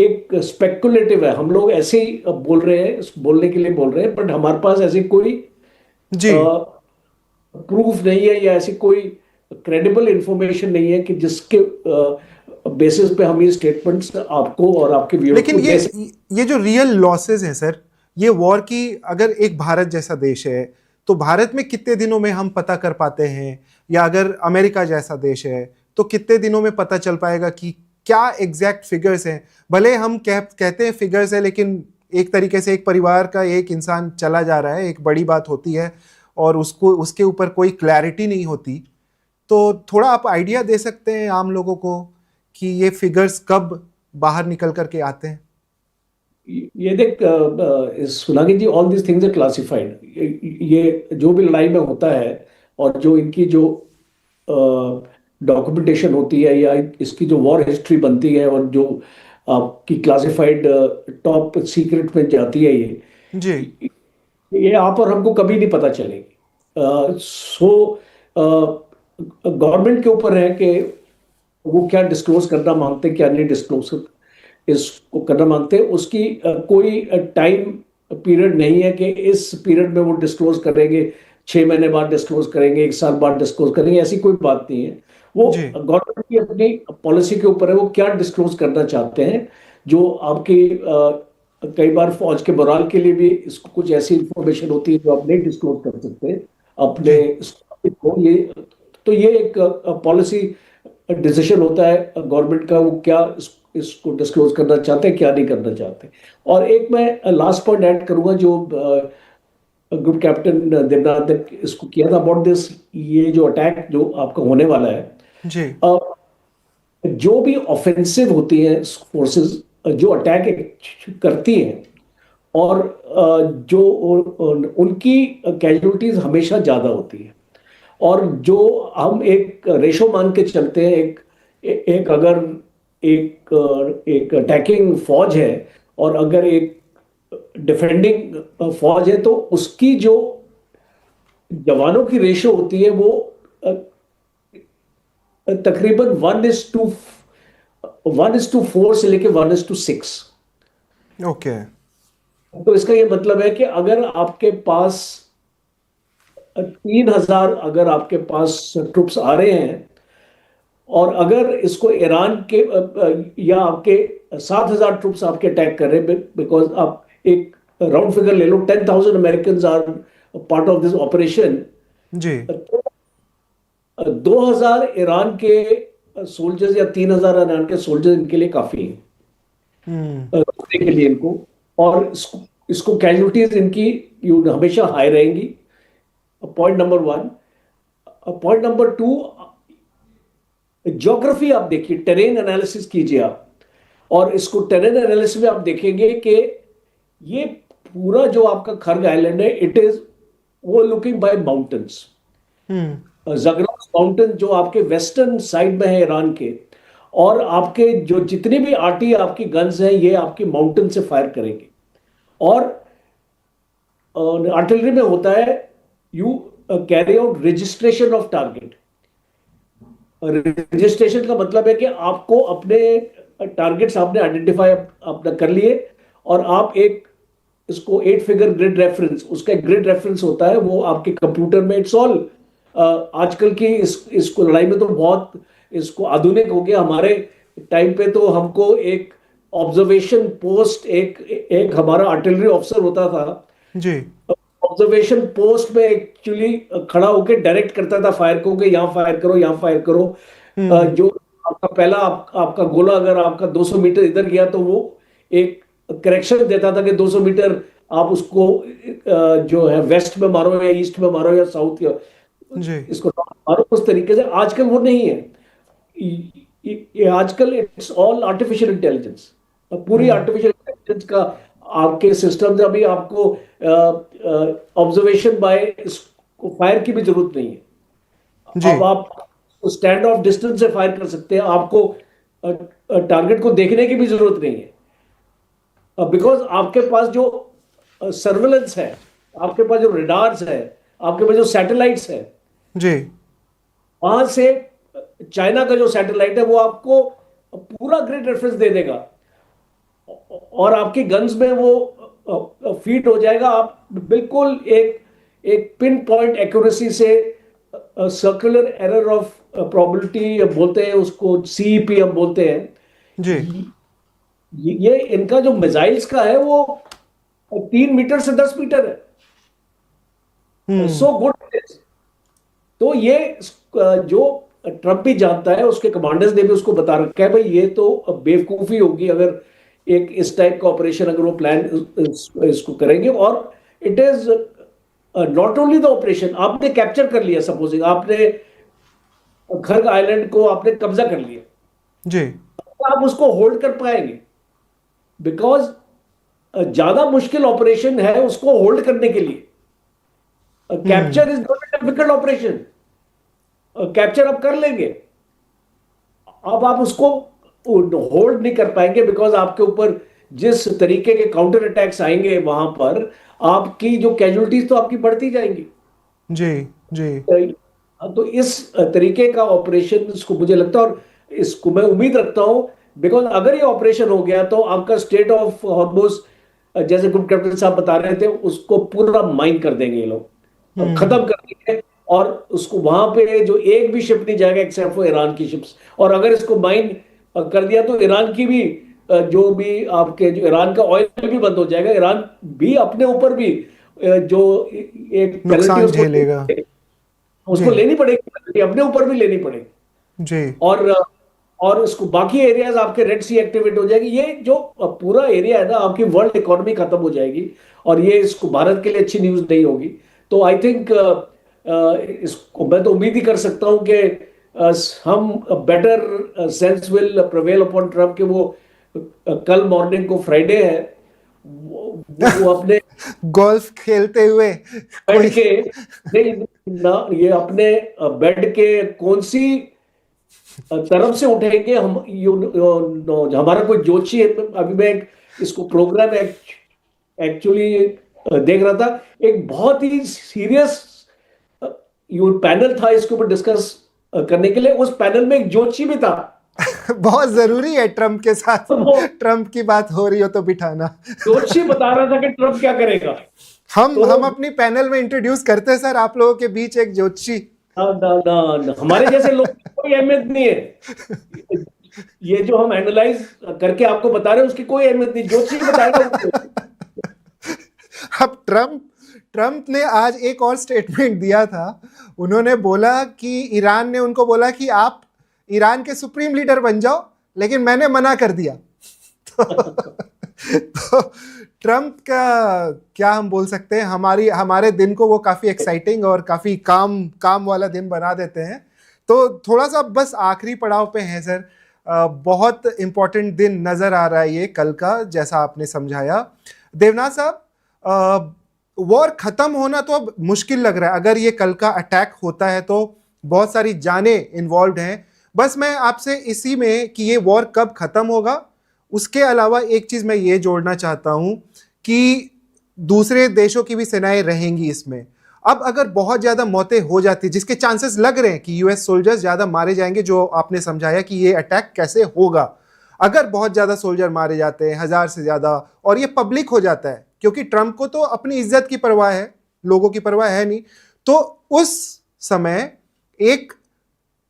एक स्पेकुलेटिव है। हम लोग ऐसे ही बोल रहे हैं, बोलने के लिए बोल रहे हैं, बट हमारे पास ऐसी कोई जी। प्रूफ नहीं है या ऐसी कोई क्रेडिबल इंफॉर्मेशन नहीं है कि जिसके बेसिस पे हम ये स्टेटमेंट्स आपको और आपके व्यूअर्स लेकिन को दे सकते। ये जो रियल लॉसेस हैं सर, ये वॉर की, अगर एक भारत जैसा देश है तो भारत में कितने दिनों में हम पता कर पाते हैं, या अगर अमेरिका जैसा देश है तो कितने दिनों में पता चल पाएगा कि क्या एग्जैक्ट फिगर्स हैं? भले हम कहते हैं फिगर्स है, लेकिन एक तरीके से एक परिवार का एक इंसान चला जा रहा है, एक बड़ी बात होती है, और उसको उसके ऊपर कोई क्लैरिटी नहीं होती। तो थोड़ा आप आइडिया दे सकते हैं आम लोगों को कि ये फिगर्स कब बाहर निकल करके आते हैं? ये देख सुनागी जी, all this things are classified. ये जो भी लड़ाई में होता है और जो इनकी जो डॉक्यूमेंटेशन होती है या इसकी जो वॉर हिस्ट्री बनती है और जो आपकी क्लासिफाइड टॉप सीक्रेट में जाती है, जी। ये आप और हमको कभी नहीं पता चलेगी। सो गवर्नमेंट के ऊपर है कि वो क्या डिस्क्लोज करना मांगते हैं, क्या नहीं डिस्क्लोज इसको करना मांगते हैं। उसकी कोई टाइम पीरियड नहीं है कि इस पीरियड में वो डिस्क्लोज करेंगे, 6 महीने बाद डिस्क्लोज करेंगे, 1 साल बाद डिस्क्लोज करेंगे, ऐसी कोई बात नहीं है। वो जी। गवर्नमेंट की अपनी पॉलिसी के ऊपर है, वो क्या डिस्क्लोज करना चाहते हैं। जो आपकी कई बार फौज के मोराल के लिए भी इसको कुछ ऐसी इंफॉर्मेशन होती है जो आप नहीं डिस्क्लोज कर सकते अपने को। ये तो ये एक पॉलिसी डिसीजन होता है गवर्नमेंट का, वो क्या इसको डिस्क्लोज करना चाहते हैं, क्या नहीं करना चाहते। और एक मैं लास्ट पॉइंट ऐड करूंगा जो ग्रुप कैप्टन देवनाथ ने इसको किया था अबाउट दिस, ये जो अटैक जो आपका होने वाला है। जी। जो भी ऑफेंसिव होती है फोर्सेस, जो अटैक करती हैं, और जो उनकी कैजुअलिटीज हमेशा ज्यादा होती है। और जो हम एक रेशो मान के चलते हैं, एक अगर एक अटैकिंग फौज है और अगर एक डिफेंडिंग फौज है, तो उसकी जो जवानों की रेशो होती है वो तकरीबन 1:4 से लेके 1:6। ओके। तो इसका ये मतलब है कि अगर आपके पास 3000 अगर आपके पास ट्रुप्स आ रहे हैं, और अगर इसको ईरान के या आपके 7000 ट्रुप्स आपके अटैक कर रहे हैं, बिकॉज आप एक राउंड फिगर ले लो, 10,000 American are part of this operation. जी। 2000 ईरान के सोल्जर्स या 3,000 ईरान के सोल्जर्स इनके लिए काफी है रोकने के लिए इनको। और इसको कैजुअलिटीज इनकी हमेशा हाई रहेंगी, point number 1। Point number 2, geography आप देखिए, टेरेन एनालिसिस कीजिए आप, और इसको टेरेन एनालिसिस में आप देखेंगे कि ये पूरा जो आपका खर्ग आइलैंड है, इट इज वो लुकिंग बाय माउंटेन्स। जगरास माउंटेन जो आपके वेस्टर्न साइड में है ईरान के, और आपके जो जितनी भी आरटी आपकी गन्स हैं ये आपकी माउंटेन से फायर करेंगे। और आर्टिलरी में होता है you carry out registration of target. Registration का मतलब है कि आपको अपने टारगेट्स आपने आइडेंटिफाई अपना कर लिए, और आप एक इसको 8 फिगर ग्रिड रेफरेंस, उसका एक ग्रिड रेफरेंस होता है वो आपके कंप्यूटर में, इट्स ऑल आजकल की इसको लड़ाई में तो बहुत इसको आधुनिक हो गया। हमारे टाइम पे तो हमको एक ऑब्जर्वेशन पोस्ट, एक हमारा आर्टिलरी ऑफिसर होता था जी, ऑब्जर्वेशन पोस्ट में एक्चुअली खड़ा होकर डायरेक्ट करता था फायर को कि यहाँ फायर करो, यहाँ फायर करो। जो आपका पहला आपका गोला अगर आपका 200 मीटर इधर गया तो वो एक करेक्शन देता था कि 200 मीटर आप उसको जो है वेस्ट में मारो या ईस्ट में मारो या साउथ या जी, इसको मारो, उस तरीके से। आजकल वो नहीं है, ये आजकल इट्स ऑल आर्टिफिशियल इंटेलिजेंस, पूरी आर्टिफिशियल इंटेलिजेंस का आपके सिस्टम। अभी आपको ऑब्जर्वेशन बाय फायर की भी जरूरत नहीं है। जी, अब आप स्टैंड ऑफ डिस्टेंस से फायर कर सकते हैं, आपको टारगेट को देखने की भी जरूरत नहीं है, बिकॉज आपके पास जो सर्वेलेंस है, आपके पास जो रडार्स है, आपके पास जो सैटेलाइट्स है, जी, वहां से चाइना का जो सैटेलाइट है वो आपको पूरा ग्रिड रेफरेंस दे देगा, और आपकी गन्स में वो फीट हो जाएगा। आप बिल्कुल एक पिन पॉइंट एक्यूरेसी से, सर्कुलर एरर ऑफ प्रोबेबिलिटी बोलते हैं उसको, सीईपी हम बोलते हैं। जी, ये इनका जो मिसाइल्स का है वो 3 मीटर से 10 मीटर है, सो गुड। तो ये जो ट्रंप भी जानता है, उसके कमांडर्स ने भी उसको बता रखा है, भाई ये तो बेवकूफी होगी अगर एक इस टाइप का ऑपरेशन अगर वो प्लान इसको करेंगे। और it is not only the operation, आपने कैप्चर कर लिया, सपोजिंग आपने खर्ग आइलैंड को आपने कब्जा कर लिया, जी, आप उसको होल्ड कर पाएंगे? बिकॉज ज्यादा मुश्किल ऑपरेशन है उसको होल्ड करने के लिए। Capture is not a difficult operation, capture आप कर लेंगे, अब आप उसको होल्ड नहीं कर पाएंगे, बिकॉज आपके ऊपर जिस तरीके के काउंटर अटैक्स आएंगे वहां पर आपकी जो कैजुअलिटीज तो आपकी बढ़ती जाएंगी। जी, जी, तो इस तरीके का ऑपरेशन इसको मुझे लगता है, और इसको मैं उम्मीद रखता हूं, बिकॉज अगर ये ऑपरेशन हो गया तो आपका स्टेट ऑफ हॉर्मुज, जैसे ग्रुप कैप्टन साहब बता रहे थे, उसको पूरा माइन कर देंगे ये लोग, खत्म कर देंगे, और उसको वहां पे जो एक भी शिप नहीं जाएगा एक्सेप्ट फॉर ईरान की शिप्स। और अगर इसको माइन कर दिया तो ईरान की भी जो भी आपके जो ईरान का ऑयल भी बंद हो जाएगा, ईरान भी अपने ऊपर भी जो एक नुकसान झेलेगा। उसको जी, लेनी पड़ेगी, अपने ऊपर भी लेनी पड़ेगी। जी, और इसको बाकी एरियाज आपके रेड सी एक्टिवेट हो जाएगी, ये जो पूरा एरिया है ना, आपकी वर्ल्ड इकोनॉमी खत्म हो जाएगी, और ये इसको भारत के लिए अच्छी न्यूज नहीं होगी। तो आई थिंक इसको मैं तो उम्मीद ही कर सकता हूं कि हम better sense will prevail upon Trump, के वो कल मॉर्निंग को फ्राइडे है, वो अपने गोल्फ खेलते हुए बेड के नहीं ना, ये अपने बेड के कौन सी तरफ से उठेंगे हम, हमारा कोई जोशी है। अभी मैं इसको प्रोग्राम एक्चुअली देख रहा था, एक बहुत ही सीरियस पैनल था इसके ऊपर डिस्कस करने के लिए, उस पैनल में एक जोशी भी था। बहुत जरूरी है ट्रम्प के साथ, तो वो ट्रम्प की बात हो रही हो तो बिठाना। जोशी बता रहा था कि ट्रम्प क्या करेगा। हम तो अपनी पैनल में इंट्रोड्यूस करते हैं सर आप लोगों के बीच एक ज्योतिषी। ना, हमारे जैसे लोग की कोई अहमियत नहीं है, ये जो हम एनालाइज करके आपको बता रहे हैं उसकी कोई अहमियत नहीं, ज्योतिषी बताएगा। अब ट्रम्प ने आज एक और स्टेटमेंट दिया था। उन्होंने बोला कि ईरान ने उनको बोला कि आप ईरान के सुप्रीम लीडर बन जाओ, लेकिन मैंने मना कर दिया। तो ट्रम्प का क्या हम बोल सकते हैं, हमारे दिन को वो काफी एक्साइटिंग और काफी काम वाला दिन बना देते हैं। तो थोड़ा सा बस आखिरी पड़ाव पे है सर, बहुत इंपॉर्टेंट दिन नजर आ रहा है ये कल का, जैसा आपने समझाया। देवनाथ साहब, वॉर खत्म होना तो अब मुश्किल लग रहा है। अगर ये कल का अटैक होता है तो बहुत सारी जानें इन्वॉल्व हैं। बस मैं आपसे इसी में कि ये वॉर कब खत्म होगा, उसके अलावा एक चीज मैं ये जोड़ना चाहता हूं कि दूसरे देशों की भी सेनाएं रहेंगी इसमें। अब अगर बहुत ज्यादा मौतें हो जाती, जिसके चांसेस लग रहे हैं कि यूएस सोल्जर्स ज्यादा मारे जाएंगे, जो आपने समझाया कि ये अटैक कैसे होगा, अगर बहुत ज्यादा सोल्जर मारे जाते हैं, 1000 से ज्यादा, और ये पब्लिक हो जाता है, क्योंकि ट्रंप को तो अपनी इज्जत की परवाह है, लोगों की परवाह है नहीं, तो उस समय एक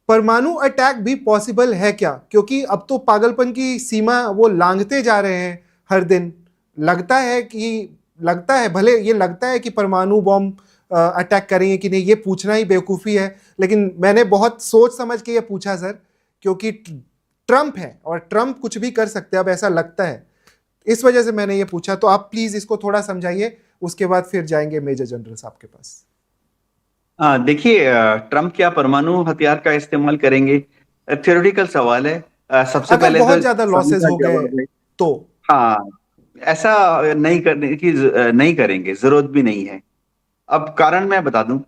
परमाणु अटैक भी पॉसिबल है क्या? क्योंकि अब तो पागलपन की सीमा वो लांघते जा रहे हैं हर दिन। लगता है भले ये लगता है कि परमाणु बॉम्ब अटैक करेंगे कि नहीं, ये पूछना ही बेवकूफ़ी है, लेकिन मैंने बहुत सोच समझ के ये पूछा सर, क्योंकि ट्रंप है और ट्रंप कुछ भी कर सकते हैं, अब ऐसा लगता है, इस वजह से मैंने ये पूछा। तो आप प्लीज इसको थोड़ा समझाइए, उसके बाद फिर जाएंगे मेजर जनरल साहब के पास। देखिए, ट्रंप क्या परमाणु हथियार का इस्तेमाल करेंगे? थियोरेटिकल सवाल है। सबसे अगर पहले बहुत तो ज्यादा सवाल लॉसेस का हो गए जवाब है, तो? हाँ, ऐसा नहीं करेंगे, जरूरत भी नहीं है। अब कारण मैं बता दूं,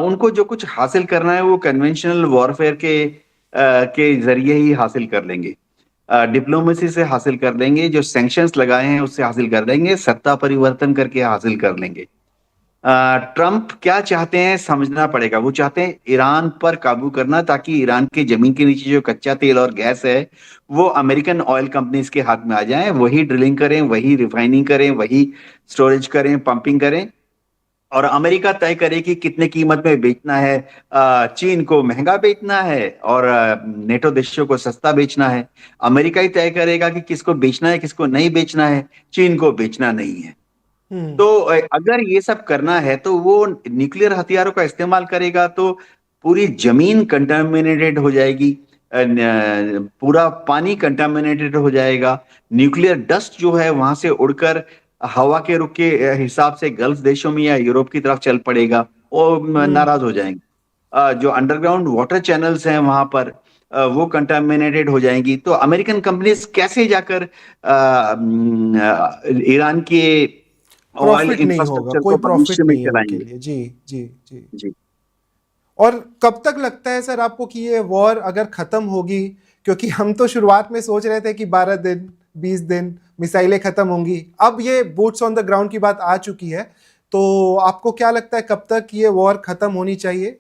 उनको जो कुछ हासिल करना है वो कन्वेंशनल वॉरफेयर के जरिए ही हासिल कर लेंगे, डिप्लोमेसी से हासिल कर लेंगे, जो सैंक्शंस लगाए हैं उससे हासिल कर लेंगे, सत्ता परिवर्तन करके हासिल कर लेंगे। ट्रंप क्या चाहते हैं समझना पड़ेगा। वो चाहते हैं ईरान पर काबू करना, ताकि ईरान के जमीन के नीचे जो कच्चा तेल और गैस है वो अमेरिकन ऑयल कंपनीज के हाथ में आ जाए, वही ड्रिलिंग करें, वही रिफाइनिंग करें, वही स्टोरेज करें, पंपिंग करें, और अमेरिका तय करे कि कितने कीमत में बेचना है। चीन को महंगा बेचना है और नेटो देशों को सस्ता बेचना है। अमेरिका ही तय करेगा कि किसको बेचना है, किसको नहीं बेचना है। चीन को बेचना नहीं है। तो अगर ये सब करना है तो वो न्यूक्लियर हथियारों का इस्तेमाल करेगा, तो पूरी जमीन कंटामिनेटेड हो जाएगी, पूरा पानी कंटामिनेटेड हो जाएगा, न्यूक्लियर डस्ट जो है वहां से उड़कर हवा के रुख के हिसाब से गल्फ देशों में या यूरोप की तरफ चल पड़ेगा, वो नाराज हो जाएंगे। जो अंडरग्राउंड वाटर चैनल्स हैं वहां पर वो कंटामिनेटेड हो जाएंगी। तो अमेरिकन कंपनीज कैसे जाकर ईरान के ऑयल प्रॉफिट नहीं होगा, इंफ्रास्ट्रक्चर कोई को भविष्य प्रॉफिट में नहीं है उनके चलाएंगे? लिए। जी जी जी। जी। और कब तक लगता है सर आपको कि ये वॉर अगर खत्म होगी? क्योंकि हम तो शुरुआत में सोच रहे थे कि 12 दिन 20 दिन मिसाइलें खत्म होंगी, अब ये बूट्स ऑन द ग्राउंड की बात आ चुकी है। तो आपको क्या लगता है कब तक ये वॉर खत्म होनी चाहिए?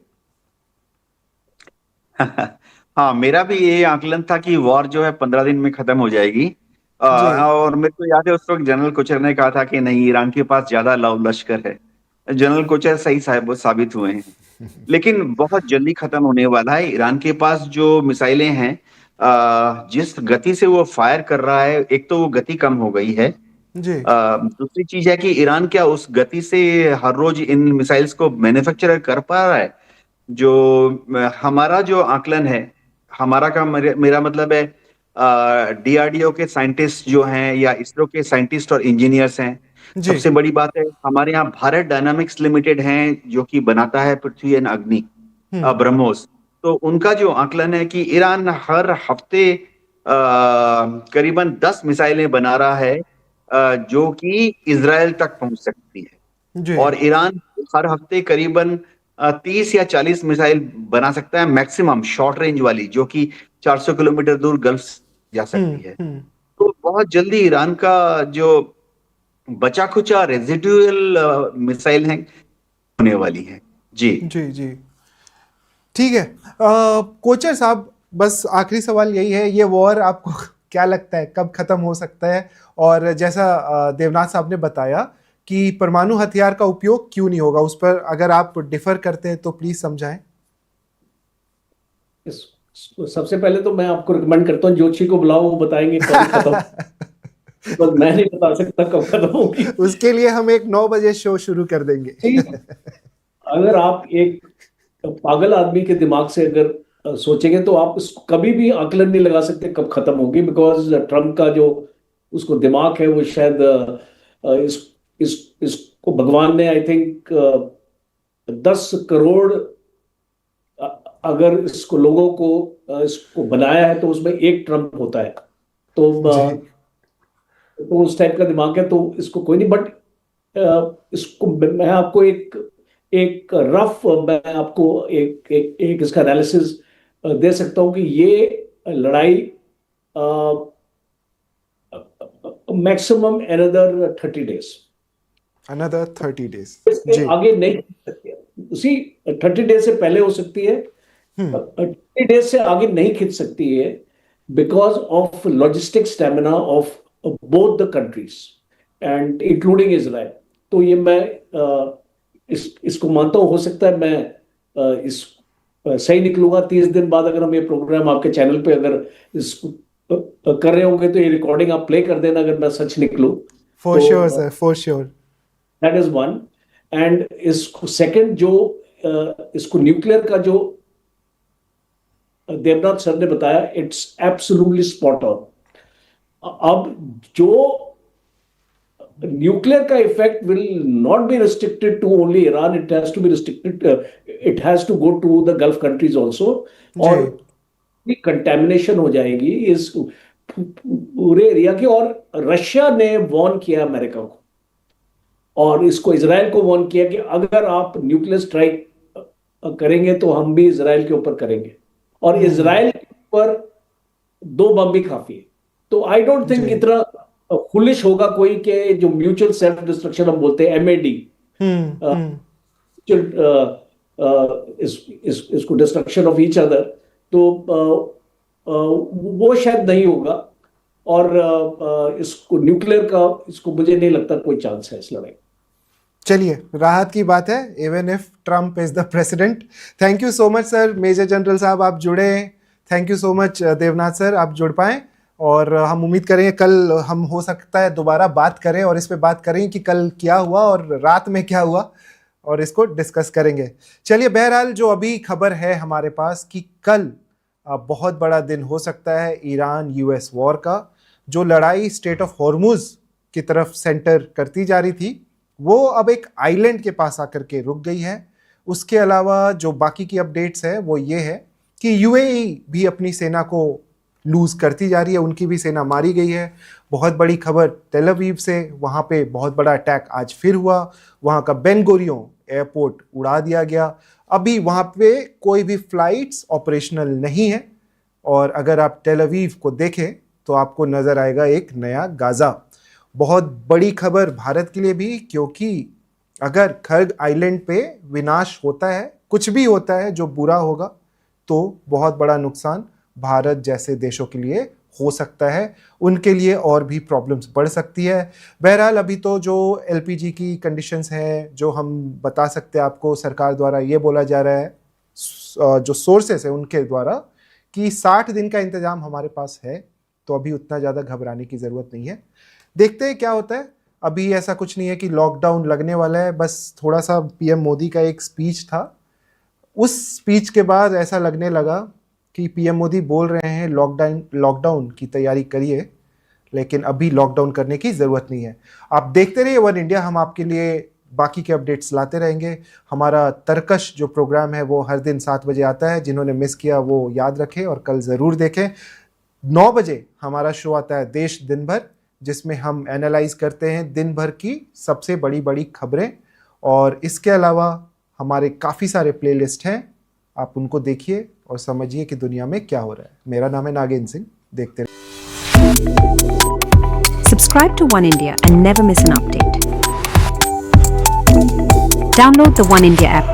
हाँ, मेरा भी ये आकलन था कि वॉर जो है 15 दिन में खत्म हो जाएगी। जी और मेरे को याद है उस वक्त जनरल कोचर ने कहा था कि नहीं, ईरान के पास ज्यादा लव लश्कर है। जनरल कोचर सही साबित हुए हैं, लेकिन बहुत जल्दी खत्म होने वाला है। ईरान के पास जो मिसाइलें हैं, जिस गति से वो फायर कर रहा है, एक तो वो गति कम हो गई है। जी। दूसरी चीज है कि ईरान क्या उस गति से हर रोज इन मिसाइल्स को मैन्युफैक्चर कर पा रहा है? जो हमारा जो आकलन है, हमारा का मेरा मतलब है डीआरडीओ के साइंटिस्ट जो हैं या इसरो के साइंटिस्ट और इंजीनियर्स हैं। जी। सबसे बड़ी बात है हमारे यहाँ भारत डायनामिक्स लिमिटेड है, जो कि बनाता है पृथ्वी एंड अग्नि, ब्रह्मोस। तो उनका जो आकलन है कि ईरान हर हफ्ते करीबन 10 मिसाइलें बना रहा है, जो कि इजराइल तक पहुंच सकती है। जी। और ईरान हर हफ्ते करीबन 30 या 40 मिसाइल बना सकता है, मैक्सिमम शॉर्ट रेंज वाली, जो कि 400 किलोमीटर दूर गल्फ जा सकती है। तो बहुत जल्दी ईरान का जो बचा खुचा रेजिडुअल मिसाइल है होने वाली है। जी जी जी। ठीक है। कोचर साहब, बस आखिरी सवाल यही है, ये वॉर आपको क्या लगता है कब खत्म हो सकता है? और जैसा देवनाथ साहब ने बताया कि परमाणु हथियार का उपयोग क्यों नहीं होगा, उस पर अगर आप डिफर करते हैं तो प्लीज समझाएं। सबसे पहले तो मैं आपको रिकमेंड करता हूँ, जोशी को बुलाओ, वो बताएंगे कब खत्म। बस मैं नहीं बता सकता कब खत्म होगी। उसके लिए हम एक 9 बजे शो शुरू कर देंगे। अगर आप एक पागल आदमी के दिमाग से अगर सोचेंगे तो आप इसको कभी भी आकलन नहीं लगा सकते कब खत्म होगी, बिकॉज ट्रम्प का जो उसको दिमाग है वो शायद इसको भगवान ने आई थिंक 10 करोड़ अगर इसको लोगों को इसको बनाया है तो उसमें एक ट्रम्प होता है, तो उस टाइप का दिमाग है, तो इसको कोई नहीं। बट इसको मैं आपको एक रफ मैं आपको एक इसका एनालिसिस दे सकता हूं कि ये लड़ाई maximum another 30 days, another 30 days इससे आगे नहीं खिंच सकती है। उसी 30 डेज से पहले हो सकती है, 30 डेज से आगे नहीं खिंच सकती है, because of logistic stamina of both the countries and including Israel. तो ये मैं इसको मानता हूँ। हो सकता है मैं इस सही निकलूंगा 30 दिन बाद, अगर हम ये प्रोग्राम आपके चैनल पे अगर इसको कर रहे होंगे तो ये रिकॉर्डिंग आप प्ले कर देना अगर मैं सच निकलूं। For sure sir, for sure. That is one. And इसको सेकंड जो इसको न्यूक्लियर का जो देवनाथ सर ने बताया, इट्स एब्सोल्युटली स्पॉट ऑन। अब जो न्यूक्लियर का effect will not be restricted to only Iran, it has to be restricted, it has to go to the gulf countries also, और कंटेमिनेशन हो जाएगी इस पूरे एरिया की। और रशिया ने वॉर्न किया अमेरिका को, और इसको इजराइल को वॉर्न किया कि अगर आप न्यूक्लियर स्ट्राइक करेंगे तो हम भी इजराइल के ऊपर करेंगे, और इजराइल के ऊपर 2 बम भी काफी है। तो आई डोंट थिंक इतना खुलिश होगा कोई के जो म्यूचुअल सेल्फ डिस्ट्रक्शन हम बोलते हैं MAD, इसको डिस्ट्रक्शन ऑफ ईच अदर, तो वो शायद नहीं होगा। और इसको न्यूक्लियर का इसको मुझे नहीं लगता कोई चांस है इस लड़ाई। चलिए, राहत की बात है, even if Trump is the president. Thank you so much sir, major general साहब आप जुड़े। Thank you so much Devnath sir, आप जुड़ पाए, और हम उम्मीद करेंगे कल हम हो सकता है दोबारा बात करें और इस पे बात करें कि कल क्या हुआ और रात में क्या हुआ, और इसको डिस्कस करेंगे। चलिए, बहरहाल जो अभी खबर है हमारे पास कि कल बहुत बड़ा दिन हो सकता है ईरान US वॉर का। जो लड़ाई स्टेट ऑफ हॉर्मुज की तरफ सेंटर करती जा रही थी, वो अब एक आइलैंड के पास आकर के रुक गई है। उसके अलावा जो बाकी की अपडेट्स है वो ये है कि UAE भी अपनी सेना को लूज करती जा रही है, उनकी भी सेना मारी गई है। बहुत बड़ी खबर तेल अवीव से, वहाँ पे बहुत बड़ा अटैक आज फिर हुआ, वहाँ का बेन गुरियोन एयरपोर्ट उड़ा दिया गया। अभी वहाँ पे कोई भी फ्लाइट्स ऑपरेशनल नहीं है, और अगर आप तेल अवीव को देखें तो आपको नज़र आएगा एक नया गाज़ा। बहुत बड़ी खबर भारत के लिए भी, क्योंकि अगर खर्ग आइलैंड पे विनाश होता है, कुछ भी होता है जो बुरा होगा, तो बहुत बड़ा नुकसान भारत जैसे देशों के लिए हो सकता है, उनके लिए और भी प्रॉब्लम्स बढ़ सकती है। बहरहाल अभी तो जो LPG की कंडीशंस हैं, जो हम बता सकते हैं आपको, सरकार द्वारा ये बोला जा रहा है, जो सोर्सेस है उनके द्वारा, कि 60 दिन का इंतजाम हमारे पास है, तो अभी उतना ज़्यादा घबराने की ज़रूरत नहीं है। देखते हैं क्या होता है। अभी ऐसा कुछ नहीं है कि लॉकडाउन लगने वाला है, बस थोड़ा सा PM मोदी का एक स्पीच था, उस स्पीच के बाद ऐसा लगने लगा कि PM मोदी बोल रहे हैं लॉकडाउन की तैयारी करिए, लेकिन अभी लॉकडाउन करने की ज़रूरत नहीं है। आप देखते रहिए वन इंडिया, हम आपके लिए बाकी के अपडेट्स लाते रहेंगे। हमारा तरकश जो प्रोग्राम है वो हर दिन 7 बजे आता है, जिन्होंने मिस किया वो याद रखें और कल ज़रूर देखें। 9 बजे हमारा शो आता है देश दिन भर, जिसमें हम एनालाइज करते हैं दिन भर की सबसे बड़ी बड़ी खबरें, और इसके अलावा हमारे काफ़ी सारे प्लेलिस्ट हैं, आप उनको देखिए और समझिए कि दुनिया में क्या हो रहा है। मेरा नाम है नागेंद्र सिंह, देखते रहिए। Subscribe to One India and never miss an update. Download the One India app